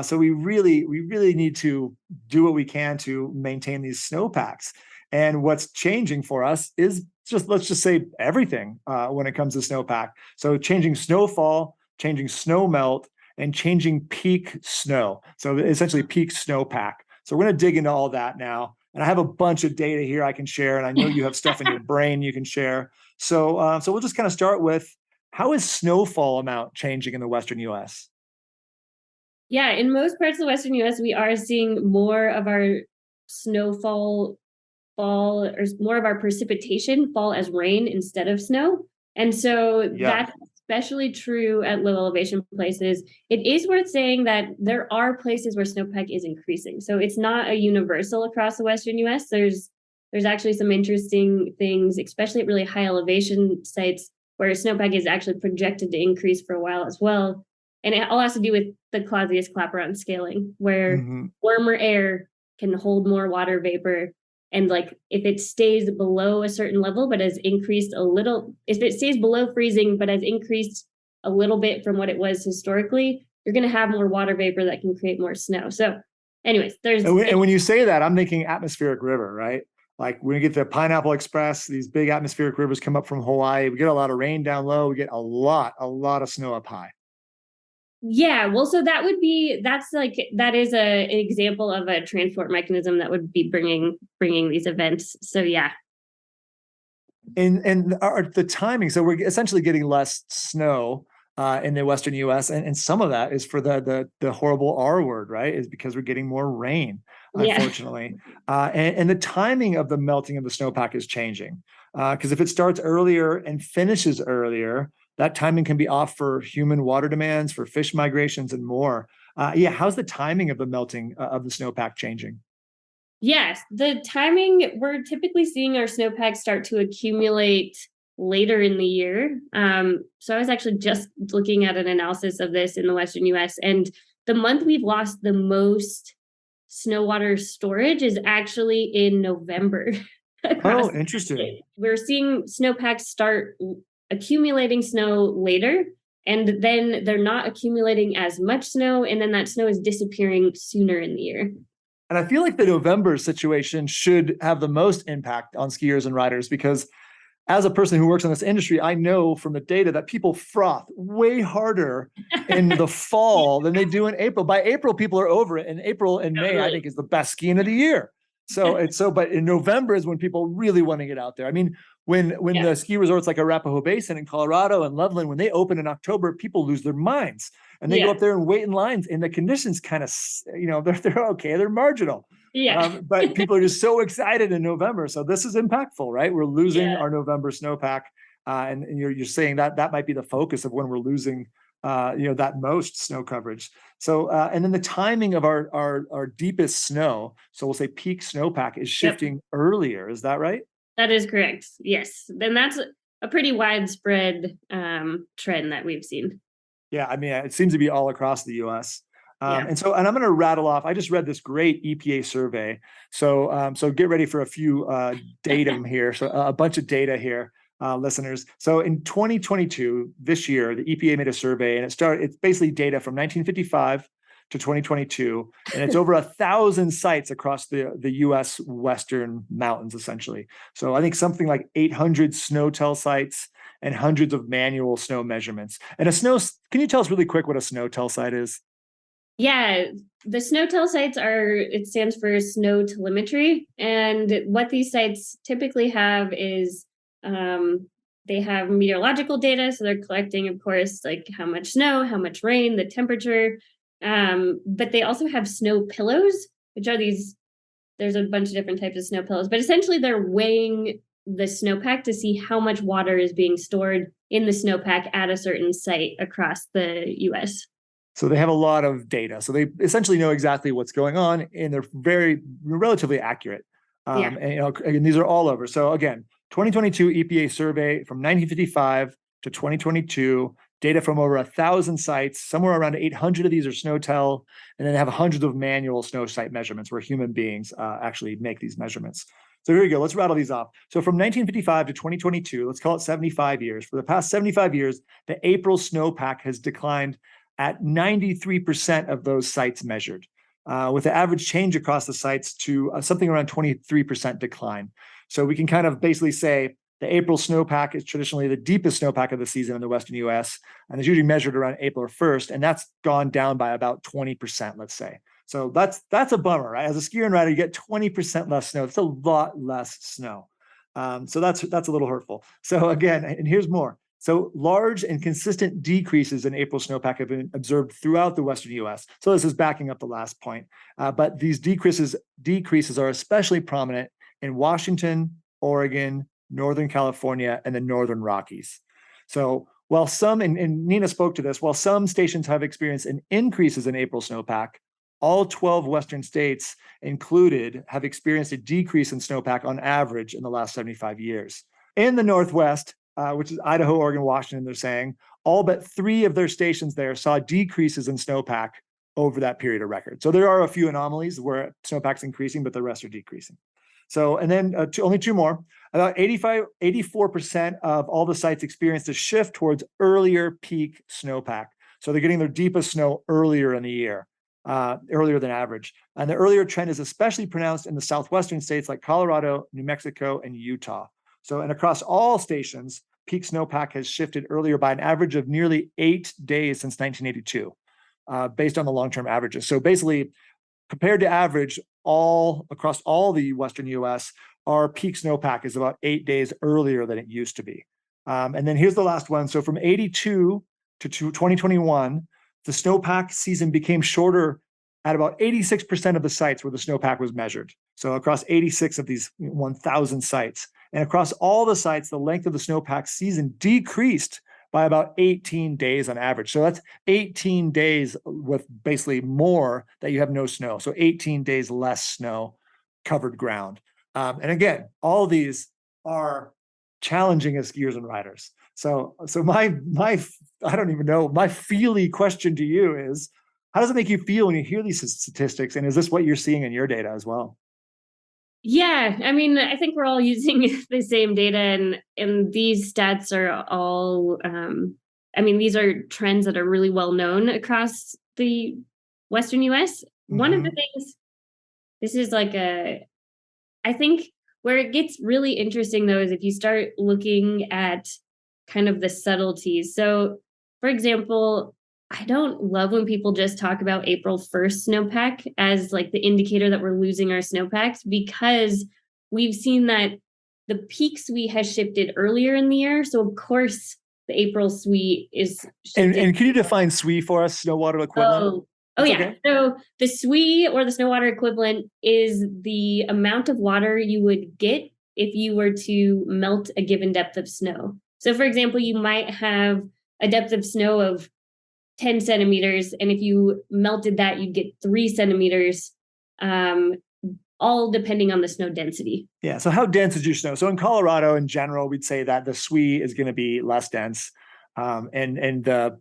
So we really need to do what we can to maintain these snowpacks. And what's changing for us is let's just say everything when it comes to snowpack. So changing snowfall, changing snow melt, and changing peak snow. So essentially peak snowpack. So we're going to dig into all that now. And I have a bunch of data here I can share. And I know you have stuff in your brain you can share. So we'll just kind of start with, how is snowfall amount changing in the Western US? Yeah, in most parts of the Western US, we are seeing more of our snowfall fall, or more of our precipitation fall as rain instead of snow. And so that's especially true at low elevation places. It is worth saying that there are places where snowpack is increasing. So it's not a universal across the Western US. There's actually some interesting things, especially at really high elevation sites where snowpack is actually projected to increase for a while as well. And it all has to do with the Clausius-Clapeyron scaling, where warmer air can hold more water vapor. And like if it stays below a certain level, but has increased a little, if it stays below freezing, but has increased a little bit from what it was historically, you're going to have more water vapor that can create more snow. So anyways, and when you say that, I'm thinking atmospheric river, right? Like when we get the Pineapple Express, these big atmospheric rivers come up from Hawaii. We get a lot of rain down low. We get a lot of snow up high. Yeah, well, so that is an example of a transport mechanism that would be bringing these events. So yeah. And the timing, so we're essentially getting less snow in the Western US, and some of that is for the horrible R word, right? Is because we're getting more rain, unfortunately. And the timing of the melting of the snowpack is changing. Because if it starts earlier and finishes earlier, that timing can be off for human water demands, for fish migrations, and more. How's the timing of the melting of the snowpack changing? Yes, the timing, we're typically seeing our snowpack start to accumulate later in the year. So I was actually just looking at an analysis of this in the Western US, and the month we've lost the most snow water storage is actually in November. Oh, interesting. We're seeing snowpacks start accumulating snow later, and then they're not accumulating as much snow, and then that snow is disappearing sooner in the year. And I feel like the November situation should have the most impact on skiers and riders, because as a person who works in this industry, I know from the data that people froth way harder in the fall than they do in April. By April, people are over it. And April and May, I think, is the best skiing of the year. But in November is when people really want to get out there. I mean, when the ski resorts like Arapahoe Basin in Colorado and Loveland, when they open in October, people lose their minds and they go up there and wait in lines, and the conditions kind of, they're okay, they're marginal. But people are just so excited in November. So this is impactful, right? We're losing our November snowpack. And you're saying that might be the focus of when we're losing that most snow coverage. So, and then the timing of our deepest snow, so we'll say peak snowpack, is shifting earlier. Is that right? That is correct. Yes. Then that's a pretty widespread trend that we've seen. Yeah. I mean, it seems to be all across the US. And I'm going to rattle off. I just read this great EPA survey. So get ready for a few datum here. So a bunch of data here. Listeners. So in 2022, this year, the EPA made a survey, and it's basically data from 1955 to 2022, and it's over 1,000 sites across the U.S. Western mountains, essentially. So I think something like 800 snow-tell sites and hundreds of manual snow measurements. And can you tell us really quick what a snow-tell site is? Yeah, the snow-tell sites it stands for snow telemetry. And what these sites typically have is they have meteorological data. So they're collecting, of course, like how much snow, how much rain, the temperature. But they also have snow pillows, which are there's a bunch of different types of snow pillows. But essentially, they're weighing the snowpack to see how much water is being stored in the snowpack at a certain site across the U.S. So they have a lot of data. So they essentially know exactly what's going on, and they're relatively accurate. And these are all over. So again, 2022 EPA survey from 1955 to 2022, data from over 1,000 sites. Somewhere around 800 of these are snow-tell, and then they have hundreds of manual snow site measurements where human beings actually make these measurements. So here we go. Let's rattle these off. So from 1955 to 2022, let's call it 75 years. For the past 75 years, the April snowpack has declined at 93% of those sites measured, with the average change across the sites to something around 23% decline. So we can kind of basically say the April snowpack is traditionally the deepest snowpack of the season in the Western US, and is usually measured around April 1st, and that's gone down by about 20%, let's say. So that's a bummer, right? As a skier and rider, you get 20% less snow. That's a lot less snow. So that's a little hurtful. So again, and here's more. So large and consistent decreases in April snowpack have been observed throughout the Western US. So this is backing up the last point. But these decreases are especially prominent in Washington, Oregon, Northern California, and the Northern Rockies. So while some, and Nina spoke to this, while some stations have experienced an increases in April snowpack, all 12 Western states included have experienced a decrease in snowpack on average in the last 75 years. In the Northwest, which is Idaho, Oregon, Washington, they're saying, all but 3 of their stations there saw decreases in snowpack over that period of record. So there are a few anomalies where snowpack's increasing, but the rest are decreasing. So, and then only 2 more. About 84% of all the sites experienced a shift towards earlier peak snowpack. So they're getting their deepest snow earlier in the year, earlier than average. And the earlier trend is especially pronounced in the southwestern states like Colorado, New Mexico, and Utah. So, and across all stations, peak snowpack has shifted earlier by an average of nearly 8 days since 1982, based on the long-term averages. So basically, compared to average, all across all the Western US, our peak snowpack is about 8 days earlier than it used to be. And then here's the last one. So from 82 to 2021, the snowpack season became shorter at about 86% of the sites where the snowpack was measured. So across 86 of these 1,000 sites. And across all the sites, the length of the snowpack season decreased by about 18 days on average. So that's 18 days with basically more that you have no snow. So 18 days less snow covered ground. And again, all of these are challenging as skiers and riders. So my I don't even know, my feely question to you is, how does it make you feel when you hear these statistics? And is this what you're seeing in your data as well? Yeah, I mean, I think we're all using the same data, and these stats are all, I mean, these are trends that are really well known across the Western US. One of the things, this is like I think where it gets really interesting though, is if you start looking at kind of the subtleties. So for example, I don't love when people just talk about April 1st snowpack as like the indicator that we're losing our snowpacks, because we've seen that the peak SWE has shifted earlier in the year. So of course the April SWE is shifted. And can you define SWE for us, snow water equivalent? Oh yeah. Okay. So the SWE, or the snow water equivalent, is the amount of water you would get if you were to melt a given depth of snow. So for example, you might have a depth of snow of 10 centimeters, and if you melted that, you'd get 3 centimeters, all depending on the snow density. Yeah. So how dense is your snow? So in Colorado, in general, we'd say that the SWE is going to be less dense, and the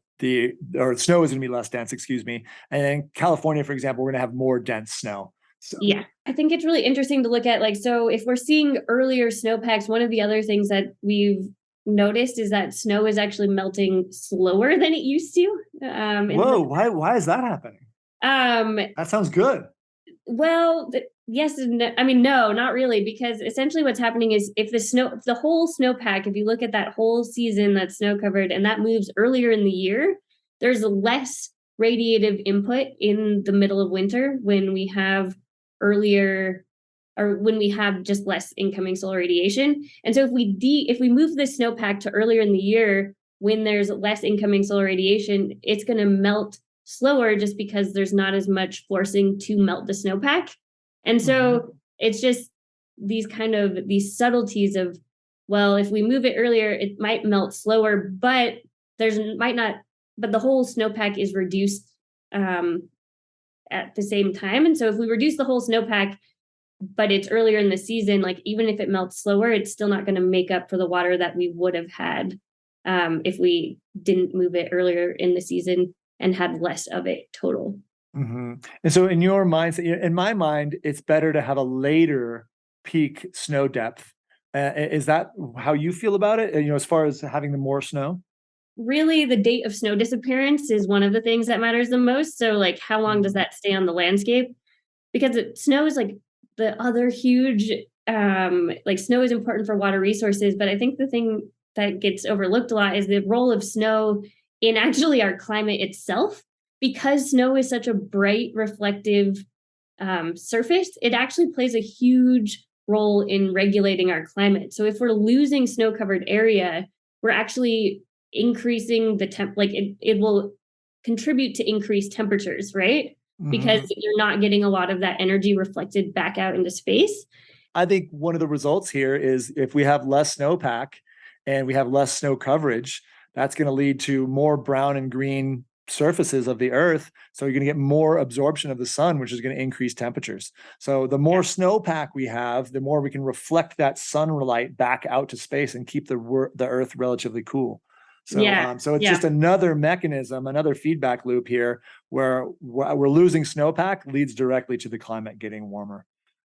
snow is going to be less dense. Excuse me. And in California, for example, we're going to have more dense snow. So. Yeah, I think it's really interesting to look at. Like, so if we're seeing earlier snowpacks, one of the other things that we've noticed is that snow is actually melting slower than it used to. Whoa! Why is that happening? That sounds good. Well, yes and no. I mean, no, not really, because essentially what's happening is if the whole snowpack, if you look at that whole season that's snow covered and that moves earlier in the year, there's less radiative input in the middle of winter when we have earlier or when we have just less incoming solar radiation. And so if we move the snowpack to earlier in the year when there's less incoming solar radiation, it's going to melt slower just because there's not as much forcing to melt the snowpack. And so it's just these subtleties of, well, if we move it earlier, it might melt slower, but but the whole snowpack is reduced at the same time. And so if we reduce the whole snowpack, but it's earlier in the season, like even if it melts slower, it's still not going to make up for the water that we would have had if we didn't move it earlier in the season and had less of it total. Mm-hmm. And so in your mind, in my mind, it's better to have a later peak snow depth. Is that how you feel about it? As far as having the more snow? Really, the date of snow disappearance is one of the things that matters the most. So like how long does that stay on the landscape? Because snow is like the other huge, snow is important for water resources. But I think the thing that gets overlooked a lot is the role of snow in actually our climate itself. Because snow is such a bright, reflective surface, it actually plays a huge role in regulating our climate. So if we're losing snow-covered area, we're actually increasing the it will contribute to increased temperatures, right? Because you're not getting a lot of that energy reflected back out into space. I think one of the results here is if we have less snowpack and we have less snow coverage, that's going to lead to more brown and green surfaces of the earth. So you're going to get more absorption of the sun, which is going to increase temperatures. So the more snowpack we have, the more we can reflect that sunlight back out to space and keep the earth relatively cool. So, so it's just another mechanism, another feedback loop here where we're losing snowpack leads directly to the climate getting warmer.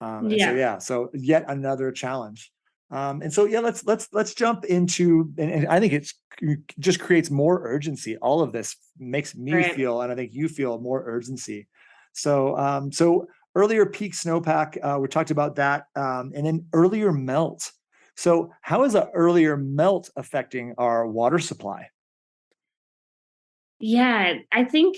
So yet another challenge. Let's jump into, and I think it just creates more urgency. All of this makes me feel, and I think you feel more urgency. So earlier peak snowpack, we talked about that, and then earlier melt. So how is an earlier melt affecting our water supply? Yeah, I think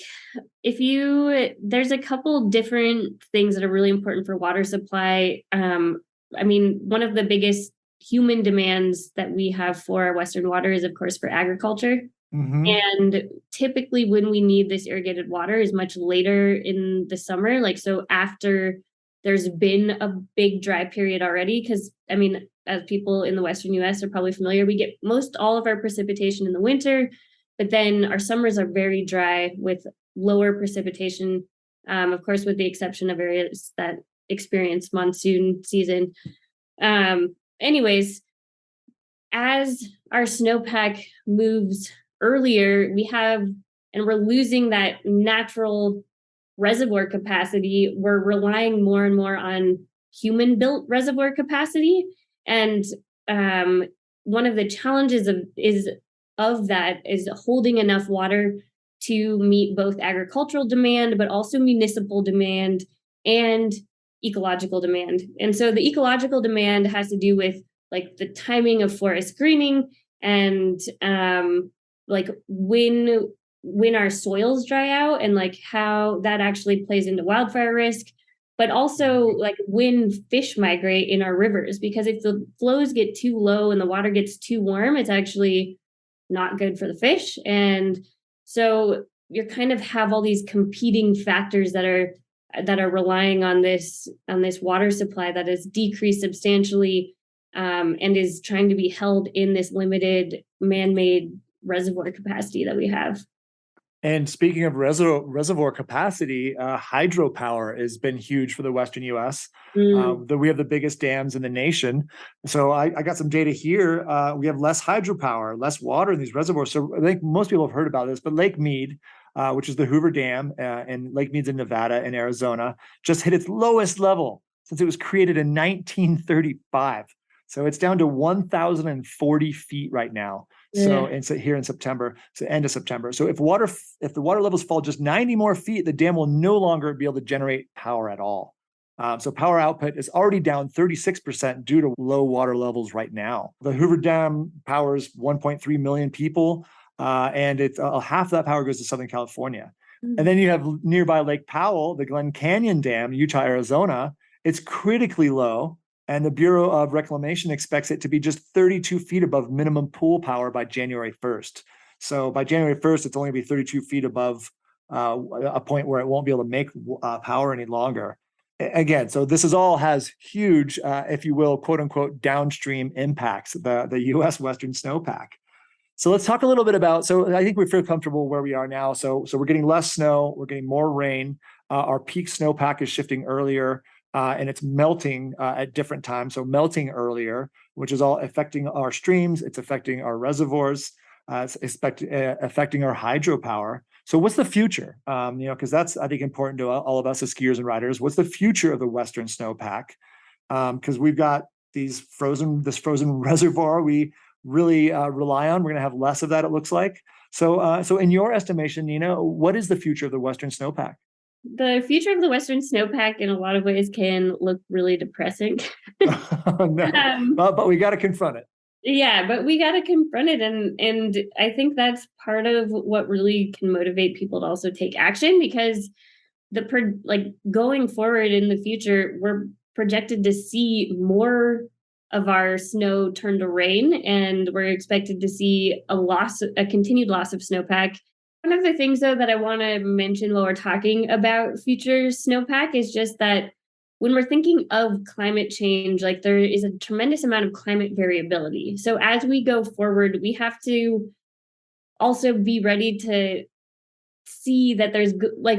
there's a couple different things that are really important for water supply. I mean, one of the biggest human demands that we have for our Western water is, of course, for agriculture. And typically when we need this irrigated water is much later in the summer. Like, so after there's been a big dry period already, because I mean, as people in the Western US are probably familiar, we get most all of our precipitation in the winter, but then our summers are very dry with lower precipitation, of course, with the exception of areas that experience monsoon season. Anyways, as our snowpack moves earlier, we're losing that natural reservoir capacity. We're relying more and more on human-built reservoir capacity. And one of the challenges of that is holding enough water to meet both agricultural demand, but also municipal demand and ecological demand. And so the ecological demand has to do with like the timing of forest greening and like when our soils dry out and like how that actually plays into wildfire risk, but also like when fish migrate in our rivers, because if the flows get too low and the water gets too warm, it's actually not good for the fish. And so you kind of have all these competing factors that are relying on this water supply that has decreased substantially and is trying to be held in this limited man-made reservoir capacity that we have. And speaking of reservoir capacity, hydropower has been huge for the Western US. We have the biggest dams in the nation. So I got some data here. We have less hydropower, less water in these reservoirs. So I think most people have heard about this, but Lake Mead, which is the Hoover Dam, and Lake Mead's in Nevada and Arizona, just hit its lowest level since it was created in 1935. So it's down to 1,040 feet right now. So, Yeah. and so here in September, so end of September. So if the water levels fall just 90 more feet, the dam will no longer be able to generate power at all. So power output is already down 36% due to low water levels right now. The Hoover Dam powers 1.3 million people, and it's half of that power goes to Southern California. And then you have nearby Lake Powell, the Glen Canyon Dam, Utah, Arizona. It's critically low, and the Bureau of Reclamation expects it to be just 32 feet above minimum pool power by January 1st. So by January 1st, it's only going to be 32 feet above a point where it won't be able to make power any longer. Again, so this is all has huge, if you will, quote unquote, downstream impacts, the U.S. Western Snowpack. So let's talk a little bit about, so I think we feel comfortable where we are now. So we're getting less snow, we're getting more rain. Our peak snowpack is shifting earlier, and it's melting at different times. So melting earlier, which is all affecting our streams, it's affecting our reservoirs, it's affecting our hydropower. So what's the future? Because that's, I think, important to all of us as skiers and riders. What's the future of the Western Snowpack? Because we've got this frozen reservoir we really rely on. We're going to have less of that, it looks like. So in your estimation, Nina, what is the future of the Western Snowpack? The future of the Western Snowpack in a lot of ways can look really depressing. No, but we got to confront it. Yeah, but we got to confront it. And I think that's part of what really can motivate people to also take action, because going forward in the future, we're projected to see more of our snow turn to rain, and we're expected to see a continued loss of snowpack. One of the things, though, that I want to mention while we're talking about future snowpack is just that when we're thinking of climate change, like, there is a tremendous amount of climate variability. So as we go forward, we have to also be ready to see that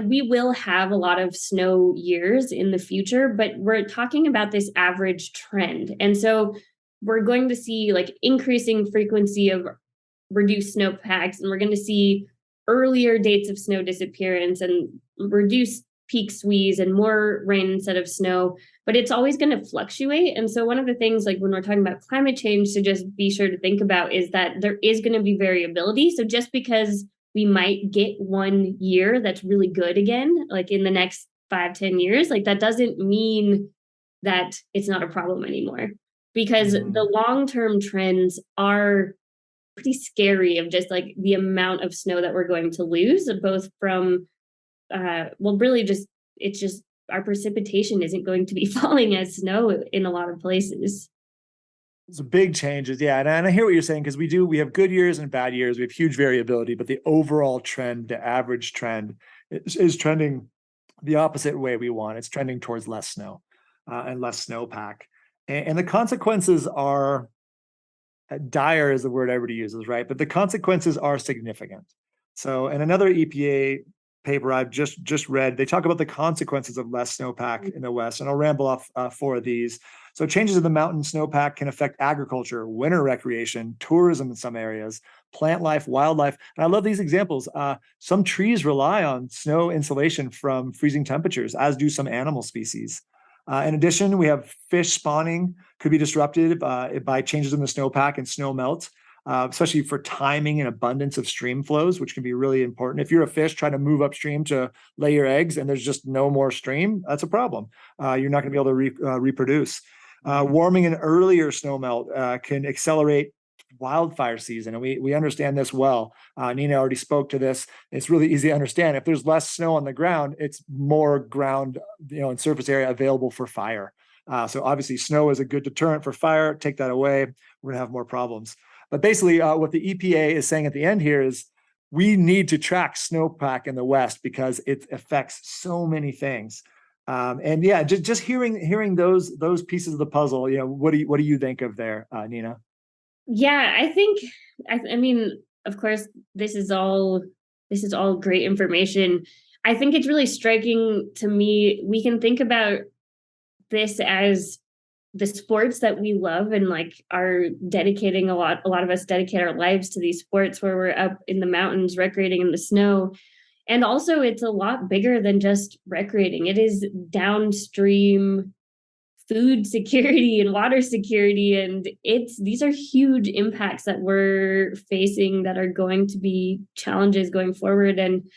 we will have a lot of snow years in the future, but we're talking about this average trend. And so we're going to see like increasing frequency of reduced snowpacks, and we're going to see earlier dates of snow disappearance and reduced peak squeeze and more rain instead of snow, but it's always going to fluctuate. And so one of the things, like when we're talking about climate change, to just be sure to think about is that there is going to be variability. So just because we might get one year that's really good again, like in the next 5-10 years, like that doesn't mean that it's not a problem anymore, because the long-term trends are pretty scary of just like the amount of snow that we're going to lose, both from it's just our precipitation isn't going to be falling as snow in a lot of places. It's a big changes. Yeah. And I hear what you're saying, because we have good years and bad years. We have huge variability, but the overall trend, the average trend is trending the opposite way we want. It's trending towards less snow and less snowpack. And the consequences are dire is the word everybody uses, right? But the consequences are significant. So in another EPA paper I've just read, they talk about the consequences of less snowpack in the West, and I'll ramble off 4 of these. So changes in the mountain snowpack can affect agriculture, winter recreation, tourism in some areas, plant life, wildlife. And I love these examples. Some trees rely on snow insulation from freezing temperatures, as do some animal species. In addition, we have fish spawning could be disrupted by changes in the snowpack and snow melt, especially for timing and abundance of stream flows, which can be really important. If you're a fish trying to move upstream to lay your eggs and there's just no more stream, that's a problem. You're not going to be able to reproduce. Warming and earlier snow melt can accelerate wildfire season, and we understand this well. Nina already spoke to this. It's really easy to understand. If there's less snow on the ground, it's more ground, and surface area available for fire. So obviously, snow is a good deterrent for fire. Take that away, we're gonna have more problems. But basically, what the EPA is saying at the end here is we need to track snowpack in the West because it affects so many things. And yeah, just hearing those pieces of the puzzle, what do you think of there, Nina? Yeah, I mean, of course, this is all great information. I think it's really striking to me. We can think about this as the sports that we love and like are dedicating a lot of us dedicate our lives to these sports where we're up in the mountains recreating in the snow. And also it's a lot bigger than just recreating. It is downstream food security and water security. And these are huge impacts that we're facing that are going to be challenges going forward. And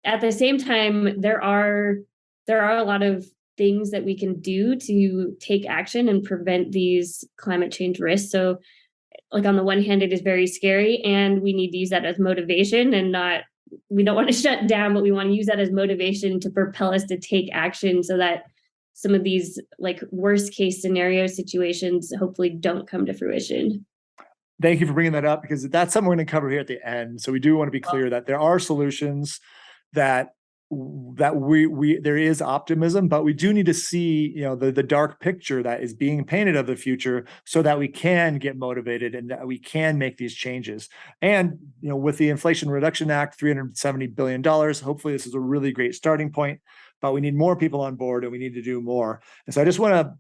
at the same time, there are a lot of things that we can do to take action and prevent these climate change risks. So like on the one hand, it is very scary and we need to use that as motivation and we don't want to shut down, but we want to use that as motivation to propel us to take action so that some of these like worst case scenario situations hopefully don't come to fruition. Thank you for bringing that up, because that's something we're going to cover here at the end. So we do want to be clear that there are solutions, that there is optimism, but we do need to see, the dark picture that is being painted of the future so that we can get motivated and that we can make these changes. And, with the Inflation Reduction Act, $370 billion, hopefully this is a really great starting point, but we need more people on board and we need to do more. And so I just want to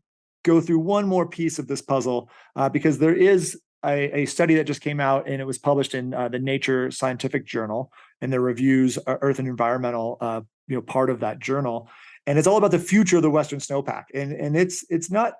go through one more piece of this puzzle, because there is a study that just came out, and it was published in the Nature Scientific Journal, and the reviews Earth and Environmental, part of that journal. And it's all about the future of the Western Snowpack. And it's not,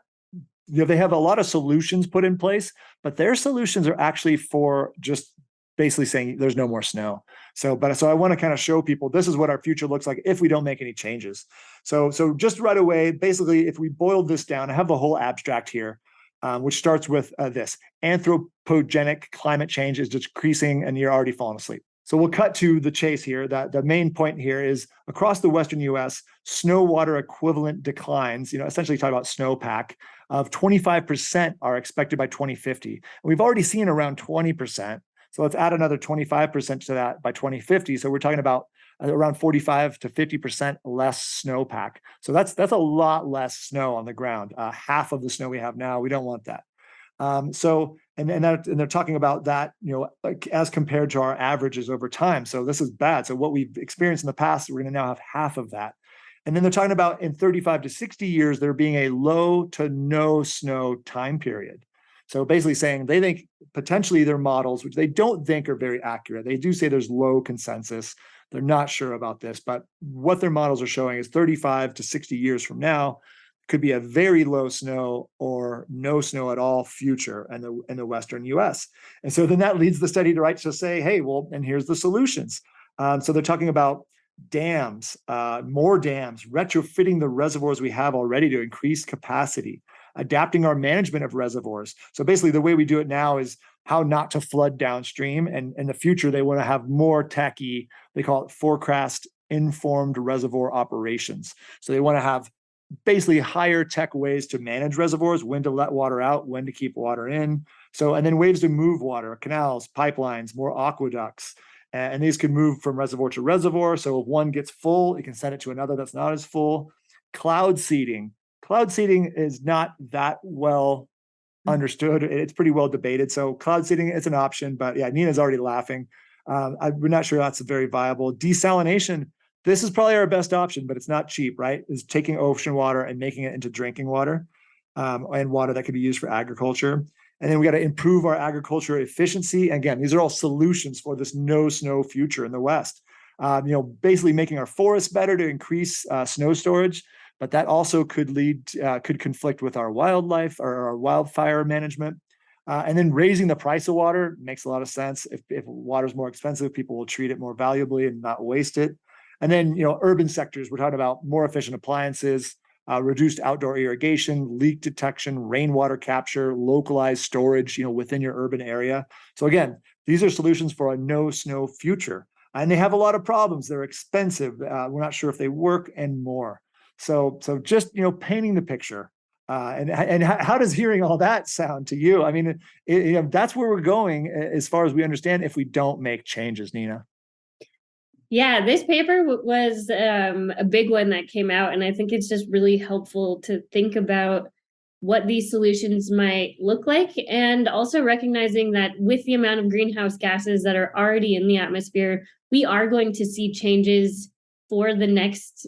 they have a lot of solutions put in place, but their solutions are actually for just basically saying there's no more snow. So I want to kind of show people this is what our future looks like if we don't make any changes. So just right away, basically, if we boiled this down, I have the whole abstract here. Which starts with this: anthropogenic climate change is decreasing and you're already falling asleep. So we'll cut to the chase here. That the main point here is across the Western US, snow water equivalent declines, essentially talking about snowpack, of 25% are expected by 2050. And we've already seen around 20%. So let's add another 25% to that by 2050. So we're talking about around 45 to 50% less snowpack. So that's a lot less snow on the ground. Half of the snow we have now, we don't want that. And they're talking about that, like as compared to our averages over time. So this is bad. So what we've experienced in the past, we're going to now have half of that. And then they're talking about in 35 to 60 years, there being a low to no snow time period. So basically saying they think potentially their models, which they don't think are very accurate. They do say there's low consensus. They're not sure about this, but what their models are showing is 35 to 60 years from now could be a very low snow or no snow at all future in the Western US. And so then that leads the study to say, hey, well, and here's the solutions. So they're talking about dams, more dams, retrofitting the reservoirs we have already to increase capacity, adapting our management of reservoirs. So basically the way we do it now is how not to flood downstream. And in the future, they want to have more techy, they call it forecast informed reservoir operations. So they want to have basically higher tech ways to manage reservoirs, when to let water out, when to keep water in. So, and then ways to move water, canals, pipelines, more aqueducts. And these can move from reservoir to reservoir. So if one gets full, it can send it to another that's not as full. Cloud seeding. Cloud seeding is not that well understood. It's pretty well debated. So cloud seeding, it's an option, but yeah, Nina's already laughing. We're not sure that's very viable. Desalination, this is probably our best option, but it's not cheap, right? Is taking ocean water and making it into drinking water, and water that could be used for agriculture. And then we got to improve our agriculture efficiency. And again, these are all solutions for this no snow future in the West. Basically making our forests better to increase snow storage, but that also could conflict with our wildlife or our wildfire management. And then raising the price of water makes a lot of sense. If water is more expensive, people will treat it more valuably and not waste it. And then, urban sectors, we're talking about more efficient appliances, reduced outdoor irrigation, leak detection, rainwater capture, localized storage, within your urban area. So again, these are solutions for a no snow future. And they have a lot of problems. They're expensive. We're not sure if they work, and more. So just, painting the picture. And how does hearing all that sound to you? I mean, that's where we're going as far as we understand if we don't make changes, Nina. Yeah, this paper was a big one that came out, and I think it's just really helpful to think about what these solutions might look like, and also recognizing that with the amount of greenhouse gases that are already in the atmosphere, we are going to see changes for the next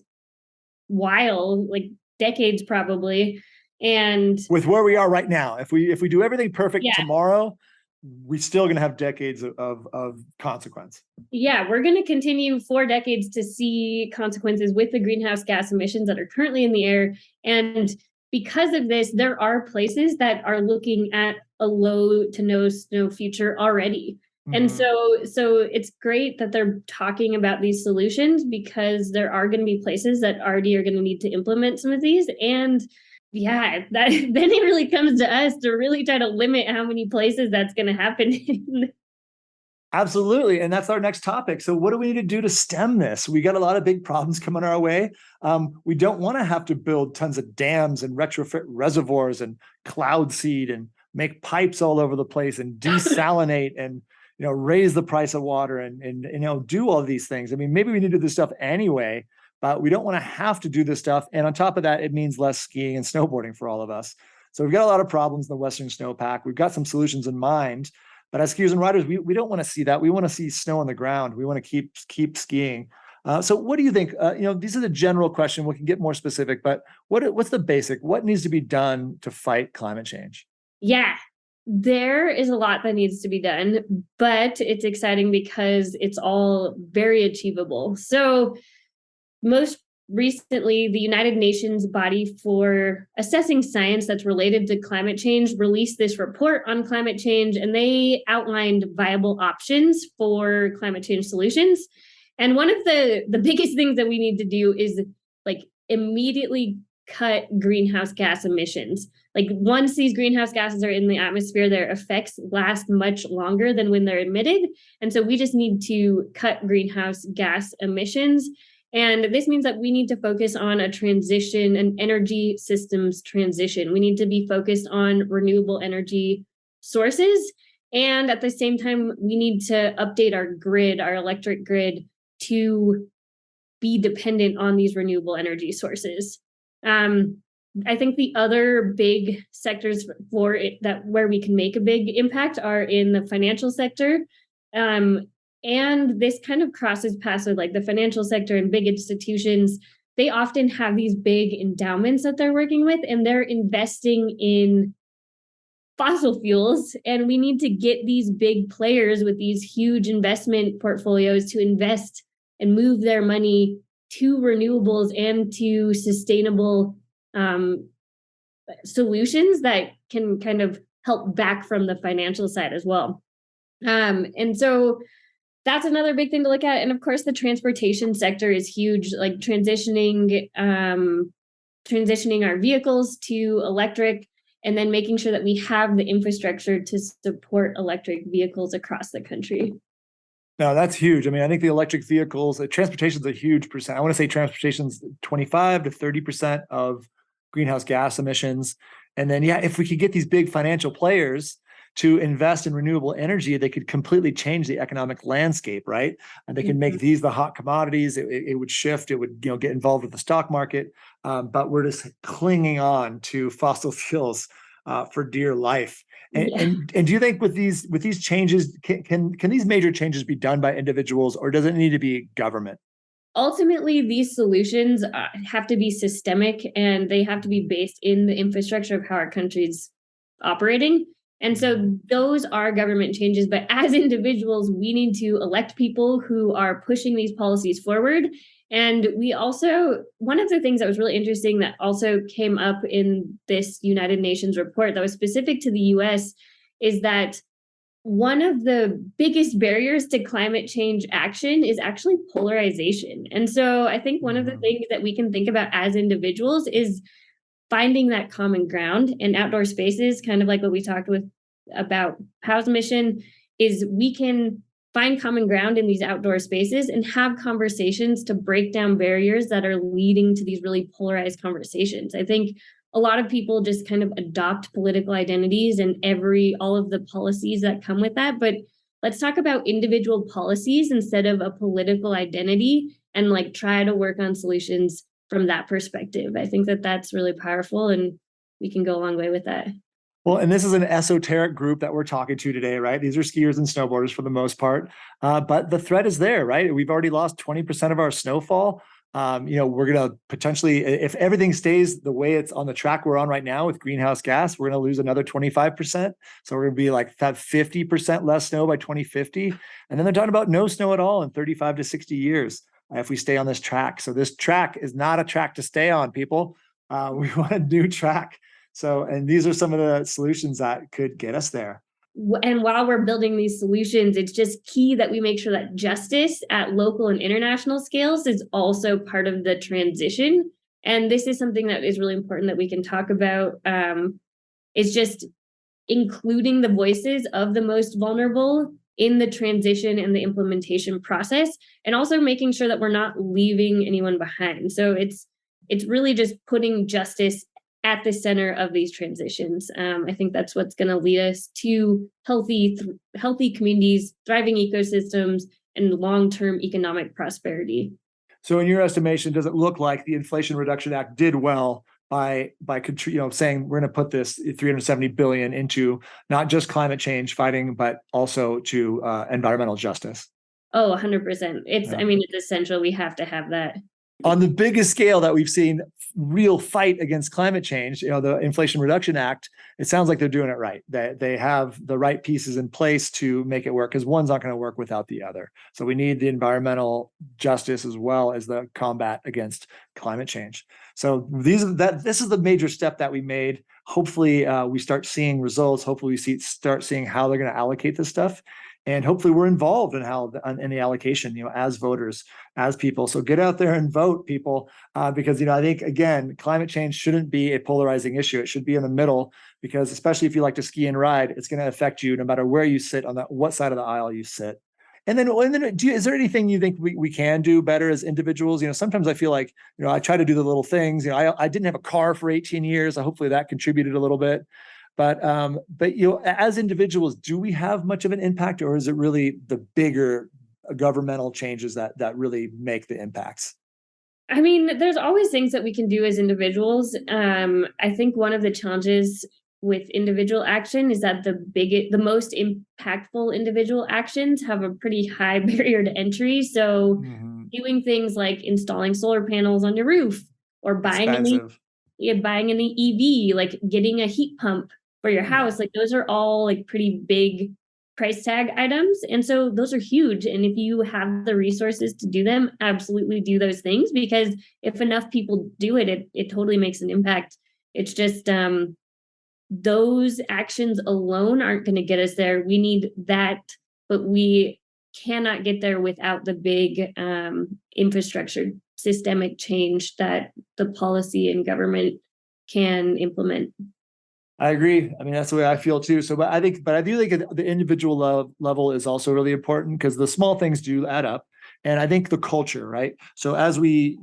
while, like decades probably. And with where we are right now, if we do everything perfect tomorrow, we're still going to have decades of consequence. Yeah, we're going to continue for decades to see consequences with the greenhouse gas emissions that are currently in the air. And because of this, there are places that are looking at a low to no snow future already. And so it's great that they're talking about these solutions, because there are going to be places that already are going to need to implement some of these. And yeah, that then it really comes to us to really try to limit how many places that's going to happen in. Absolutely. And that's our next topic. So what do we need to do to stem this? We got a lot of big problems coming our way. We don't want to have to build tons of dams and retrofit reservoirs and cloud seed and make pipes all over the place and desalinate and raise the price of water and do all of these things. I mean, maybe we need to do this stuff anyway, but we don't want to have to do this stuff. And on top of that, it means less skiing and snowboarding for all of us. So we've got a lot of problems in the Western Snowpack. We've got some solutions in mind. But as skiers and riders, we don't want to see that. We want to see snow on the ground. We want to keep skiing. So what do you think? These are the general question. We can get more specific, but what's the basic? What needs to be done to fight climate change? Yeah, there is a lot that needs to be done, but it's exciting because it's all very achievable. So most recently, the United Nations body for assessing science that's related to climate change released this report on climate change, and they outlined viable options for climate change solutions. And one of the biggest things that we need to do is immediately cut greenhouse gas emissions. Once these greenhouse gases are in the atmosphere, their effects last much longer than when they're emitted. And so we just need to cut greenhouse gas emissions. And this means that we need to focus on a transition, an energy systems transition. We need to be focused on renewable energy sources. And at the same time, we need to update our grid, our electric grid, to be dependent on these renewable energy sources. I think the other big sectors for it where we can make a big impact are in the financial sector. And this kind of crosses paths with the financial sector and big institutions. They often have these big endowments that they're working with, and they're investing in fossil fuels. And we need to get these big players with these huge investment portfolios to invest and move their money to renewables and to sustainable solutions that can kind of help back from the financial side as well. And so that's another big thing to look at. And of course, the transportation sector is huge, transitioning our vehicles to electric, and then making sure that we have the infrastructure to support electric vehicles across the country. No, that's huge. I mean, I think the electric vehicles, transportation is a huge percent. I want to say transportation's 25 to 30% of greenhouse gas emissions. And then, if we could get these big financial players to invest in renewable energy, they could completely change the economic landscape, right? And they can make these the hot commodities. It would shift. It would get involved with the stock market. But we're just clinging on to fossil fuels for dear life. And do you think with these changes, can these major changes be done by individuals, or does it need to be government? Ultimately, these solutions have to be systemic, and they have to be based in the infrastructure of how our country's operating. And so those are government changes. But as individuals, we need to elect people who are pushing these policies forward. And we also, one of the things that was really interesting that also came up in this United Nations report that was specific to the US is that one of the biggest barriers to climate change action is actually polarization. And so I think one of the things that we can think about as individuals is finding that common ground in outdoor spaces, kind of like what we talked about Powell's mission, is we can find common ground in these outdoor spaces and have conversations to break down barriers that are leading to these really polarized conversations. I think a lot of people just kind of adopt political identities and all of the policies that come with that. But let's talk about individual policies instead of a political identity, and try to work on solutions from that perspective. I think that that's really powerful, and we can go a long way with that. Well, and this is an esoteric group that we're talking to today, right? These are skiers and snowboarders for the most part. But the threat is there, right? We've already lost 20% of our snowfall. We're going to potentially, if everything stays the way it's on the track we're on right now with greenhouse gas, we're going to lose another 25%. So we're going to be that 50% less snow by 2050. And then they're talking about no snow at all in 35 to 60 years if we stay on this track. So this track is not a track to stay on, people. We want a new track. So, and these are some of the solutions that could get us there. And while we're building these solutions, it's just key that we make sure that justice at local and international scales is also part of the transition. And this is something that is really important that we can talk about. It's just including the voices of the most vulnerable in the transition and the implementation process, and also making sure that we're not leaving anyone behind. So it's really just putting justice at the center of these transitions. I think that's what's going to lead us to healthy communities, thriving ecosystems, and long-term economic prosperity. So in your estimation, does it look like the Inflation Reduction Act did well by saying we're going to put this $370 billion into not just climate change fighting, but also to environmental justice? Oh, 100%. It's essential. We have to have that. On the biggest scale that we've seen real fight against climate change, the Inflation Reduction Act, it sounds like they're doing it right. They have the right pieces in place to make it work, because one's not going to work without the other. So we need the environmental justice as well as the combat against climate change. So this is the major step that we made. Hopefully we start seeing results. Hopefully we start seeing how they're going to allocate this stuff. And hopefully we're involved in in the allocation, as voters, as people. So get out there and vote, people, because, I think, again, climate change shouldn't be a polarizing issue. It should be in the middle, because especially if you like to ski and ride, it's going to affect you no matter where you sit what side of the aisle you sit. And then is there anything you think we can do better as individuals? Sometimes I feel like, I try to do the little things. I didn't have a car for 18 years. Hopefully that contributed a little bit. But as individuals, do we have much of an impact, or is it really the bigger governmental changes that really make the impacts? There's always things that we can do as individuals. I think one of the challenges with individual action is that the most impactful individual actions have a pretty high barrier to entry. So doing things like installing solar panels on your roof, or buying an EV, like getting a heat pump for your house, like those are all like pretty big price tag items. And so those are huge. And if you have the resources to do them, absolutely do those things, because if enough people do it, it totally makes an impact. It's just those actions alone aren't going to get us there. We need that, but we cannot get there without the big infrastructure systemic change that the policy and government can implement. I agree. That's the way I feel too. So, but I do think the individual level is also really important, because the small things do add up. And I think the culture, right? So as we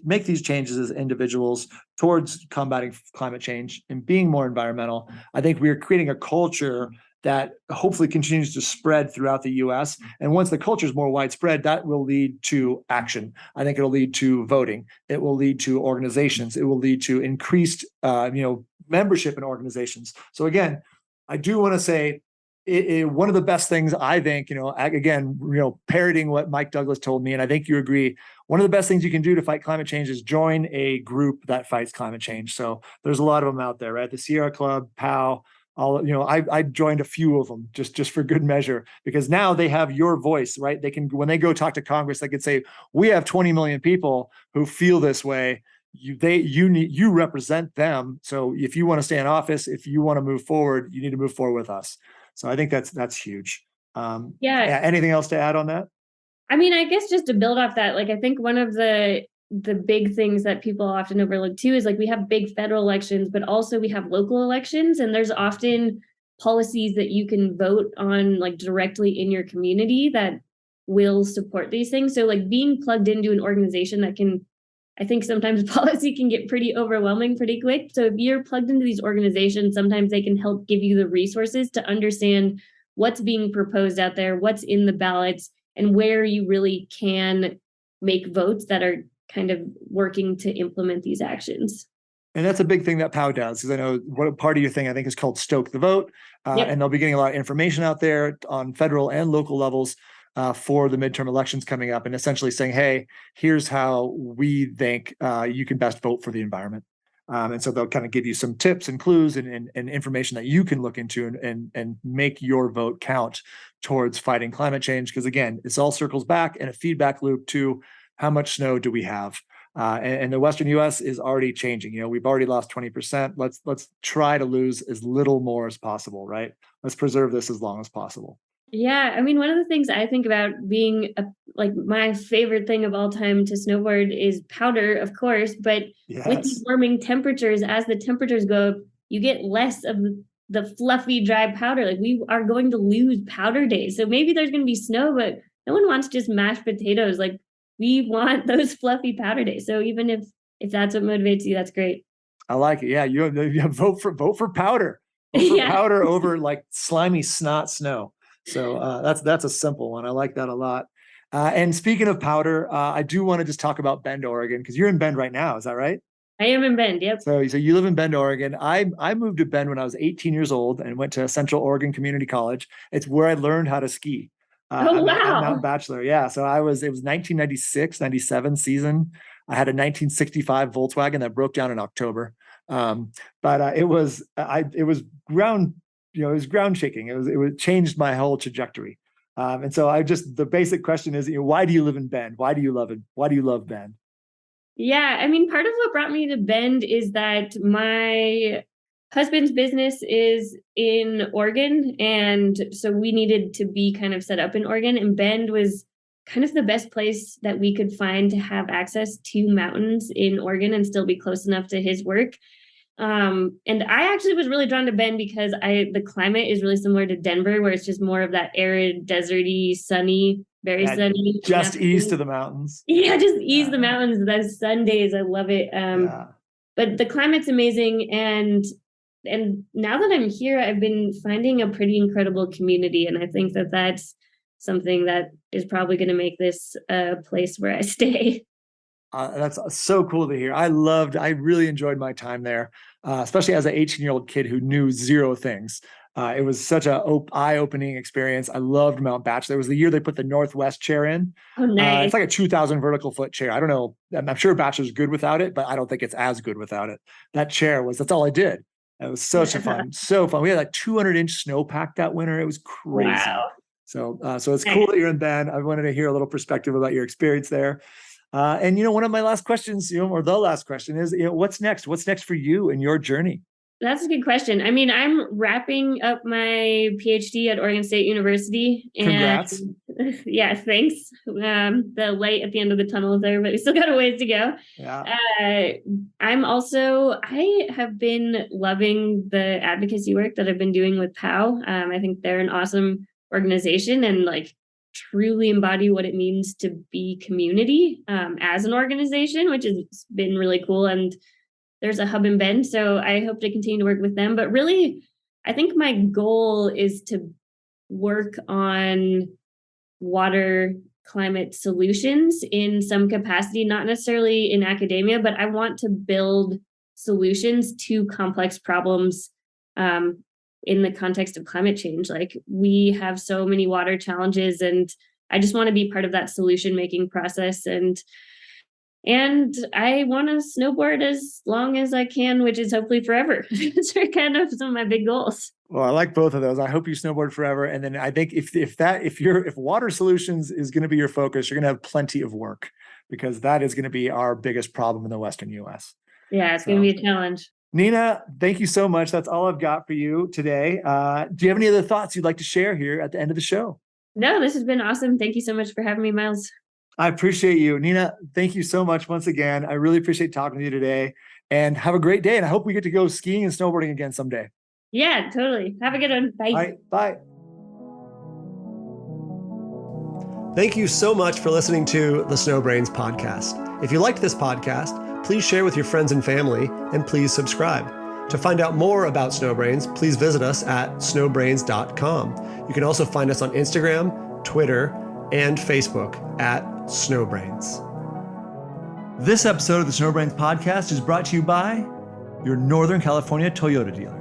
make these changes as individuals towards combating climate change and being more environmental, I think we're creating a culture that hopefully continues to spread throughout the U.S. And once the culture is more widespread, that will lead to action. I think it'll lead to voting. It will lead to organizations. It will lead to increased, membership in organizations. So again, I do want to say one of the best things, I think, parroting what Mike Douglas told me, and I think you agree, one of the best things you can do to fight climate change is join a group that fights climate change. So there's a lot of them out there, right? The Sierra Club, POW, I joined a few of them just for good measure, because now they have your voice, right? They can, when they go talk to Congress, they can say, we have 20 million people who feel this way. You represent them. So if you want to stay in office, if you want to move forward, you need to move forward with us. So I think that's huge. Anything else to add on that? I guess just to build off that, I think one of the big things that people often overlook too is we have big federal elections, but also we have local elections, and there's often policies that you can vote on directly in your community that will support these things. So being plugged into an organization that can, I think sometimes policy can get pretty overwhelming pretty quick. So if you're plugged into these organizations, sometimes they can help give you the resources to understand what's being proposed out there, what's in the ballots, and where you really can make votes that are kind of working to implement these actions. And that's a big thing that POW does, because I know what part of your thing I think is called Stoke the Vote. And they'll be getting a lot of information out there on federal and local levels for the midterm elections coming up, and essentially saying, hey, here's how we think you can best vote for the environment. And so they'll kind of give you some tips and clues and information that you can look into and make your vote count towards fighting climate change. Because again, this all circles back in a feedback loop to how much snow do we have? And the Western US is already changing. We've already lost 20%. Let's try to lose as little more as possible, right? Let's preserve this as long as possible. Yeah, I mean, one of the things I think about being like my favorite thing of all time to snowboard is powder, of course, but with these warming temperatures, as the temperatures go up, you get less of the fluffy, dry powder. Like we are going to lose powder days. So maybe there's going to be snow, but no one wants just mashed potatoes. Like we want those fluffy powder days. So even if that's what motivates you, that's great. I like it. Yeah, you vote for powder. Vote for powder over like slimy snot snow. So that's a simple one. I like that a lot. And speaking of powder, I do want to just talk about Bend, Oregon, because you're in Bend right now. Is that right? I am in Bend. Yep. So you live in Bend, Oregon. I moved to Bend when I was 18 years old and went to Central Oregon Community College. It's where I learned how to ski. Oh, wow. At Mount Bachelor. Yeah. So it was 1996, 97 season. I had a 1965 Volkswagen that broke down in October. But it was ground, it was ground shaking. It changed my whole trajectory. And so the basic question is, why do you live in Bend? Why do you love it? Why do you love Bend? Yeah, I mean, part of what brought me to Bend is that my husband's business is in Oregon. And so we needed to be kind of set up in Oregon, and Bend was kind of the best place that we could find to have access to mountains in Oregon and still be close enough to his work. And I actually was really drawn to Bend because the climate is really similar to Denver, where it's just more of that arid, deserty, sunny, very sunny. Just east of the mountains. Yeah, just east of the mountains. Those sun days, I love it. But the climate's amazing. And now that I'm here, I've been finding a pretty incredible community. And I think that that's something that is probably going to make this a place where I stay. That's so cool to hear. I really enjoyed my time there, especially as an 18-year-old kid who knew zero things. It was such an eye-opening experience. I loved Mount Bachelor. It was the year they put the Northwest chair in. Oh, nice. It's like a 2,000 vertical foot chair. I don't know. I'm sure Bachelor's good without it, but I don't think it's as good without it. That's all I did. It was so fun. So fun. We had like 200-inch snowpack that winter. It was crazy. Wow. So it's cool that you're in Bend. I wanted to hear a little perspective about your experience there. And one of my last questions, or the last question is, what's next? What's next for you and your journey? That's a good question. I mean, I'm wrapping up my Ph.D. at Oregon State University. Congrats. And yeah, thanks. The light at the end of the tunnel is there, but we still got a ways to go. Yeah. I have been loving the advocacy work that I've been doing with POW. I think they're an awesome organization and like truly embody what it means to be community as an organization, which has been really cool. And there's a hub in Bend, so I hope to continue to work with them. But really, I think my goal is to work on water climate solutions in some capacity, not necessarily in academia, but I want to build solutions to complex problems in the context of climate change. Like we have so many water challenges, and I just want to be part of that solution making process. And I want to snowboard as long as I can, which is hopefully forever. Those are kind of some of my big goals. Well, I like both of those. I hope you snowboard forever. And then I think if water solutions is going to be your focus, you're going to have plenty of work, because that is going to be our biggest problem in the Western US. Yeah, it's going to be a challenge. Nina, thank you so much. That's all I've got for you today. Do you have any other thoughts you'd like to share here at the end of the show? No, this has been awesome. Thank you so much for having me, Miles. I appreciate you. Nina, thank you so much once again. I really appreciate talking to you today, and have a great day. And I hope we get to go skiing and snowboarding again someday. Yeah, totally. Have a good one. Bye. All right, bye. Thank you so much for listening to the Snowbrains podcast. If you liked this podcast, please share with your friends and family, and please subscribe. To find out more about Snowbrains, please visit us at snowbrains.com. You can also find us on Instagram, Twitter, and Facebook at Snowbrains. This episode of the Snowbrains podcast is brought to you by your Northern California Toyota dealer.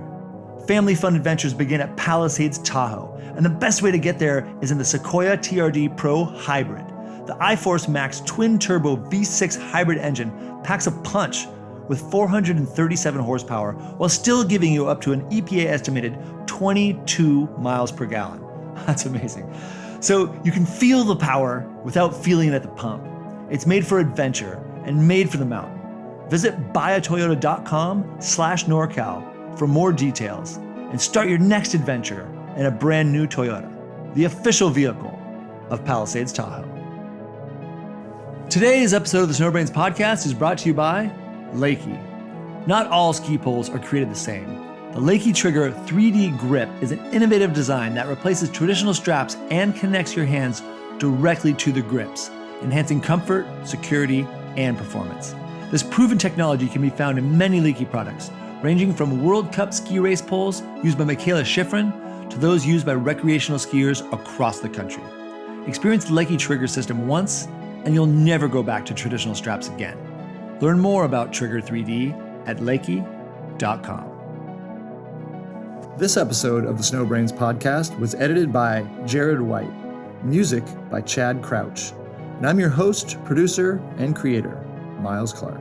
Family fun adventures begin at Palisades Tahoe, and the best way to get there is in the Sequoia TRD Pro Hybrid. The iForce Max twin-turbo V6 hybrid engine packs a punch with 437 horsepower while still giving you up to an EPA-estimated 22 miles per gallon. That's amazing. So you can feel the power without feeling it at the pump. It's made for adventure, and made for the mountain. Visit buyatoyota.com/NorCal for more details and start your next adventure in a brand new Toyota, the official vehicle of Palisades Tahoe. Today's episode of the Snowbrains podcast is brought to you by Lakey. Not all ski poles are created the same. The Lakey Trigger 3D Grip is an innovative design that replaces traditional straps and connects your hands directly to the grips, enhancing comfort, security, and performance. This proven technology can be found in many Lakey products, ranging from World Cup ski race poles used by Michaela Schifrin to those used by recreational skiers across the country. Experience the Lakey Trigger system once, and you'll never go back to traditional straps again. Learn more about Trigger 3D at lakey.com. This episode of the Snowbrains podcast was edited by Jared White, music by Chad Crouch, and I'm your host, producer, and creator, Miles Clark.